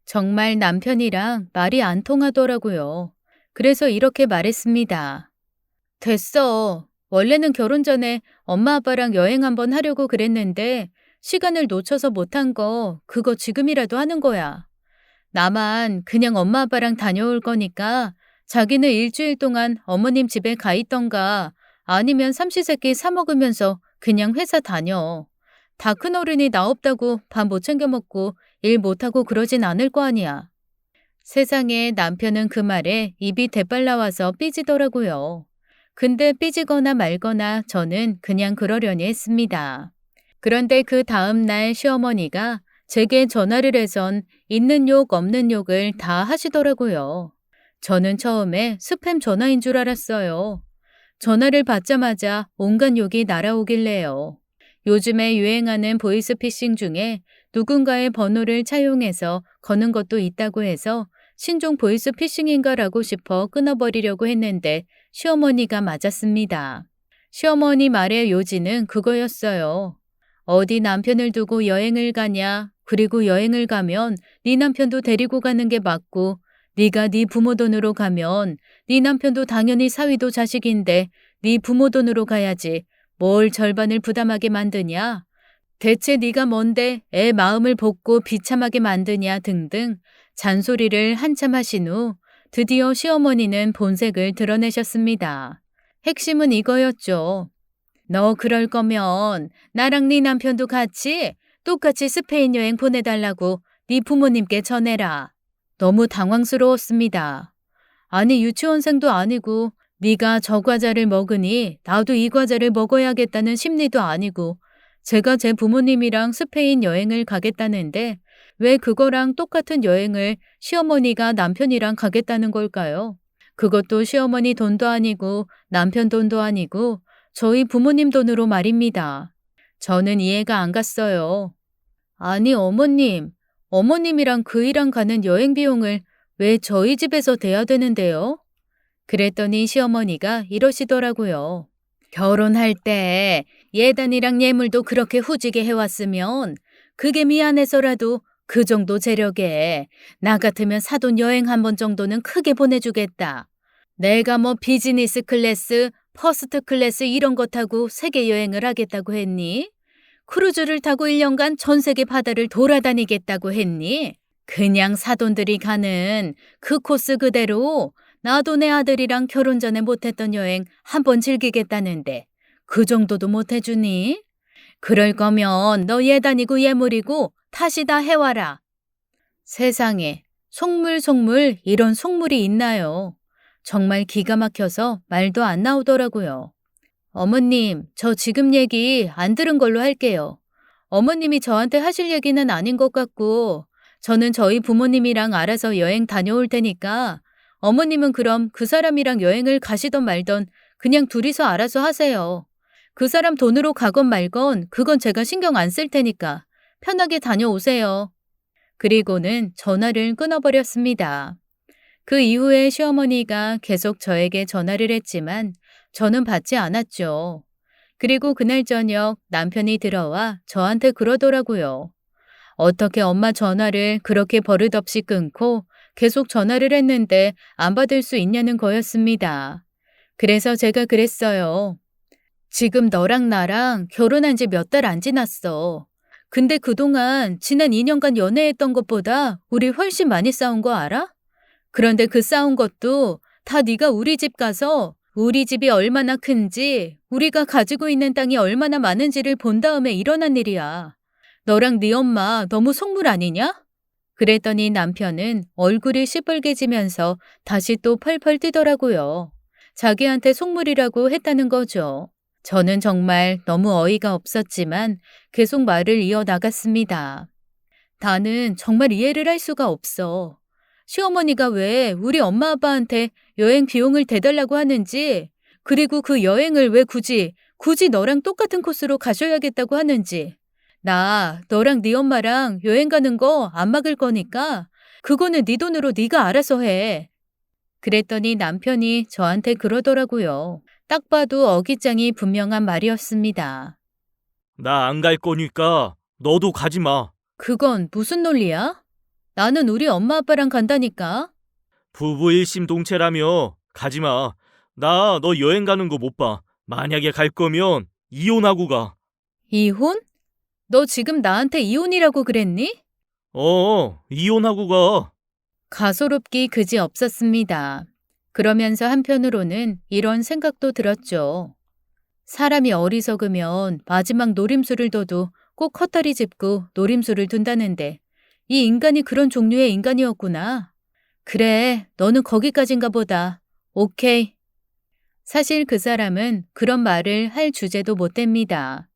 정말 남편이랑 말이 안 통하더라고요. 그래서 이렇게 말했습니다. 됐어. 원래는 결혼 전에 엄마 아빠랑 여행 한번 하려고 그랬는데 시간을 놓쳐서 못한 거 그거 지금이라도 하는 거야. 나만 그냥 엄마 아빠랑 다녀올 거니까 자기는 일주일 동안 어머님 집에 가 있던가 아니면 삼시세끼 사 먹으면서 그냥 회사 다녀. 다 큰 어른이 나 없다고 밥 못 챙겨 먹고 일 못하고 그러진 않을 거 아니야. 세상에 남편은 그 말에 입이 대빨 나와서 삐지더라고요. 근데 삐지거나 말거나 저는 그냥 그러려니 했습니다. 그런데 그 다음 날 시어머니가 제게 전화를 해선 있는 욕 없는 욕을 다 하시더라고요. 저는 처음에 스팸 전화인 줄 알았어요. 전화를 받자마자 온갖 욕이 날아오길래요. 요즘에 유행하는 보이스피싱 중에 누군가의 번호를 차용해서 거는 것도 있다고 해서 신종 보이스피싱인가라고 싶어 끊어버리려고 했는데 시어머니가 맞았습니다. 시어머니 말의 요지는 그거였어요. 어디 남편을 두고 여행을 가냐? 그리고 여행을 가면 네 남편도 데리고 가는 게 맞고 네가 네 부모 돈으로 가면 네 남편도 당연히 사위도 자식인데 네 부모 돈으로 가야지. 뭘 절반을 부담하게 만드냐? 대체 네가 뭔데 애 마음을 볶고 비참하게 만드냐 등등 잔소리를 한참 하신 후 드디어 시어머니는 본색을 드러내셨습니다. 핵심은 이거였죠. 너 그럴 거면 나랑 네 남편도 같이 똑같이 스페인 여행 보내달라고 네 부모님께 전해라. 너무 당황스러웠습니다. 아니 유치원생도 아니고 네가 저 과자를 먹으니 나도 이 과자를 먹어야겠다는 심리도 아니고 제가 제 부모님이랑 스페인 여행을 가겠다는데 왜 그거랑 똑같은 여행을 시어머니가 남편이랑 가겠다는 걸까요? 그것도 시어머니 돈도 아니고 남편 돈도 아니고 저희 부모님 돈으로 말입니다. 저는 이해가 안 갔어요. 아니 어머님, 어머님이랑 그이랑 가는 여행 비용을 왜 저희 집에서 대야 되는데요? 그랬더니 시어머니가 이러시더라고요. 결혼할 때 예단이랑 예물도 그렇게 후지게 해왔으면 그게 미안해서라도 그 정도 재력에 나 같으면 사돈 여행 한 번 정도는 크게 보내주겠다. 내가 뭐 비즈니스 클래스, 퍼스트 클래스 이런 거 타고 세계 여행을 하겠다고 했니? 크루즈를 타고 1년간 전 세계 바다를 돌아다니겠다고 했니? 그냥 사돈들이 가는 그 코스 그대로 나도 내 아들이랑 결혼 전에 못했던 여행 한 번 즐기겠다는데 그 정도도 못 해주니? 그럴 거면 너 예단이고 예물이고 다시 다 해와라. 세상에 속물 이런 속물이 있나요? 정말 기가 막혀서 말도 안 나오더라고요. 어머님, 저 지금 얘기 안 들은 걸로 할게요. 어머님이 저한테 하실 얘기는 아닌 것 같고 저는 저희 부모님이랑 알아서 여행 다녀올 테니까 어머님은 그럼 그 사람이랑 여행을 가시던 말던 그냥 둘이서 알아서 하세요. 그 사람 돈으로 가건 말건 그건 제가 신경 안 쓸 테니까 편하게 다녀오세요. 그리고는 전화를 끊어버렸습니다. 그 이후에 시어머니가 계속 저에게 전화를 했지만 저는 받지 않았죠. 그리고 그날 저녁 남편이 들어와 저한테 그러더라고요. 어떻게 엄마 전화를 그렇게 버릇없이 끊고 계속 전화를 했는데 안 받을 수 있냐는 거였습니다. 그래서 제가 그랬어요. 지금 너랑 나랑 결혼한 지 몇 달 안 지났어. 근데 그동안 지난 2년간 연애했던 것보다 우리 훨씬 많이 싸운 거 알아? 그런데 그 싸운 것도 다 네가 우리 집 가서 우리 집이 얼마나 큰지, 우리가 가지고 있는 땅이 얼마나 많은지를 본 다음에 일어난 일이야. 너랑 네 엄마 너무 속물 아니냐? 그랬더니 남편은 얼굴이 시뻘개지면서 다시 또 펄펄 뛰더라고요. 자기한테 속물이라고 했다는 거죠. 저는 정말 너무 어이가 없었지만 계속 말을 이어나갔습니다. 나는 정말 이해를 할 수가 없어. 시어머니가 왜 우리 엄마 아빠한테 여행 비용을 대달라고 하는지, 그리고 그 여행을 왜 굳이 너랑 똑같은 코스로 가셔야겠다고 하는지. 나 너랑 네 엄마랑 여행 가는 거 안 막을 거니까 그거는 네 돈으로 네가 알아서 해. 그랬더니 남편이 저한테 그러더라고요. 딱 봐도 어깃장이 분명한 말이었습니다. 나 안 갈 거니까 너도 가지 마. 그건 무슨 논리야? 나는 우리 엄마 아빠랑 간다니까. 부부 일심동체라며 가지 마. 나 너 여행 가는 거 못 봐. 만약에 갈 거면 이혼하고 가. 이혼? 너 지금 나한테 이혼이라고 그랬니? 이혼하고 가. 가소롭기 그지 없었습니다. 그러면서 한편으로는 이런 생각도 들었죠. 사람이 어리석으면 마지막 노림수를 둬도 꼭 헛다리 짚고 노림수를 둔다는데 이 인간이 그런 종류의 인간이었구나. 그래, 너는 거기까진가 보다. 오케이. 사실 그 사람은 그런 말을 할 주제도 못 됩니다.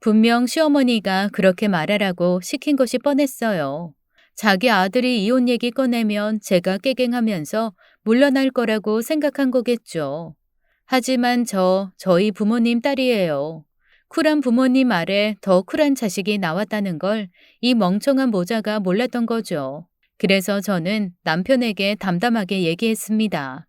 분명 시어머니가 그렇게 말하라고 시킨 것이 뻔했어요. 자기 아들이 이혼 얘기 꺼내면 제가 깨갱하면서 물러날 거라고 생각한 거겠죠. 하지만 저희 부모님 딸이에요. 쿨한 부모님 아래 더 쿨한 자식이 나왔다는 걸 이 멍청한 모자가 몰랐던 거죠. 그래서 저는 남편에게 담담하게 얘기했습니다.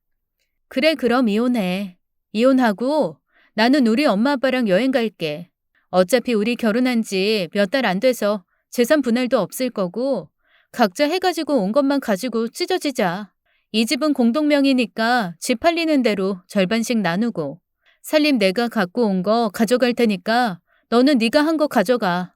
그래, 그럼 이혼해. 이혼하고 나는 우리 엄마 아빠랑 여행 갈게. 어차피 우리 결혼한 지 몇 달 안 돼서 재산 분할도 없을 거고 각자 해가지고 온 것만 가지고 찢어지자. 이 집은 공동명의니까 집 팔리는 대로 절반씩 나누고 살림 내가 갖고 온 거 가져갈 테니까 너는 네가 한 거 가져가.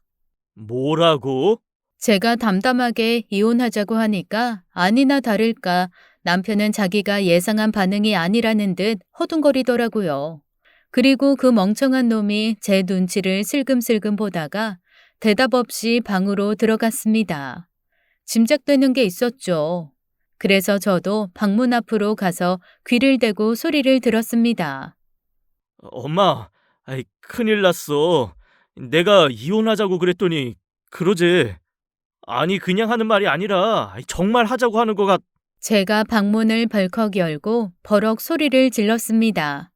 뭐라고? 제가 담담하게 이혼하자고 하니까 아니나 다를까 남편은 자기가 예상한 반응이 아니라는 듯 허둥거리더라고요. 그리고 그 멍청한 놈이 제 눈치를 슬금슬금 보다가 대답 없이 방으로 들어갔습니다. 짐작되는 게 있었죠. 그래서 저도 방문 앞으로 가서 귀를 대고 소리를 들었습니다. 엄마, 큰일 났어. 내가 이혼하자고 그랬더니 그러지. 아니, 그냥 하는 말이 아니라 정말 하자고 하는 거 제가 방문을 벌컥 열고 버럭 소리를 질렀습니다.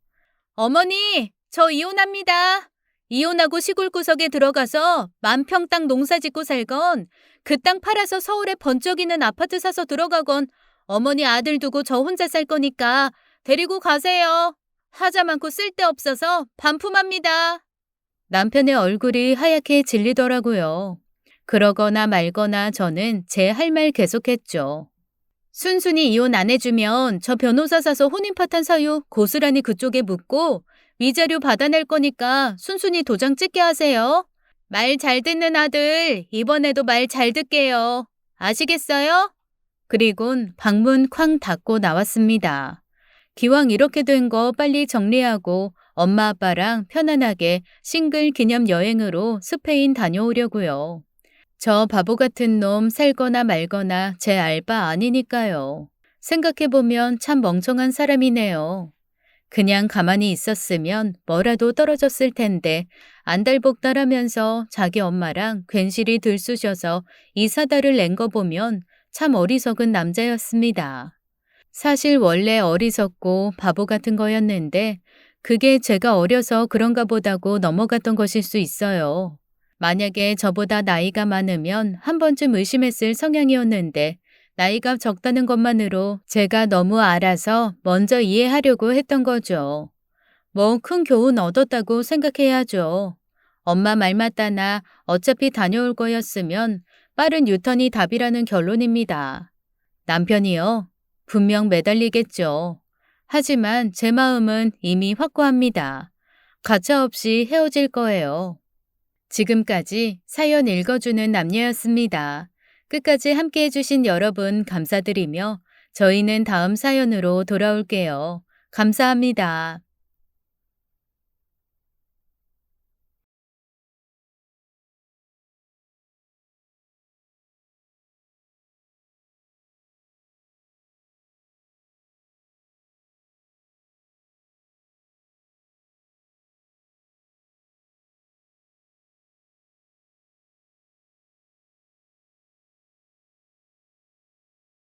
어머니, 저 이혼합니다. 이혼하고 시골 구석에 들어가서 만평 땅 농사 짓고 살건 그 땅 팔아서 서울에 번쩍이는 아파트 사서 들어가건 어머니 아들 두고 저 혼자 살 거니까 데리고 가세요. 하자 많고 쓸데없어서 반품합니다. 남편의 얼굴이 하얗게 질리더라고요. 그러거나 말거나 저는 제 할 말 계속했죠. 순순히 이혼 안 해주면 저 변호사 사서 혼인 파탄 사유 고스란히 그쪽에 묻고 위자료 받아낼 거니까 순순히 도장 찍게 하세요. 말 잘 듣는 아들, 이번에도 말 잘 듣게요. 아시겠어요? 그리곤 방문 쾅 닫고 나왔습니다. 기왕 이렇게 된 거 빨리 정리하고 엄마 아빠랑 편안하게 싱글 기념 여행으로 스페인 다녀오려고요. 저 바보 같은 놈 살거나 말거나 제 알바 아니니까요. 생각해보면 참 멍청한 사람이네요. 그냥 가만히 있었으면 뭐라도 떨어졌을 텐데 안달복달하면서 자기 엄마랑 괜시리 들쑤셔서 이 사달을 낸 거 보면 참 어리석은 남자였습니다. 사실 원래 어리석고 바보 같은 거였는데 그게 제가 어려서 그런가 보다고 넘어갔던 것일 수 있어요. 만약에 저보다 나이가 많으면 한 번쯤 의심했을 성향이었는데 나이가 적다는 것만으로 제가 너무 알아서 먼저 이해하려고 했던 거죠. 뭐 큰 교훈 얻었다고 생각해야죠. 엄마 말 맞다나 어차피 다녀올 거였으면 빠른 유턴이 답이라는 결론입니다. 남편이요. 분명 매달리겠죠. 하지만 제 마음은 이미 확고합니다. 가차없이 헤어질 거예요. 지금까지 사연 읽어주는 남녀였습니다. 끝까지 함께 해주신 여러분 감사드리며 저희는 다음 사연으로 돌아올게요. 감사합니다.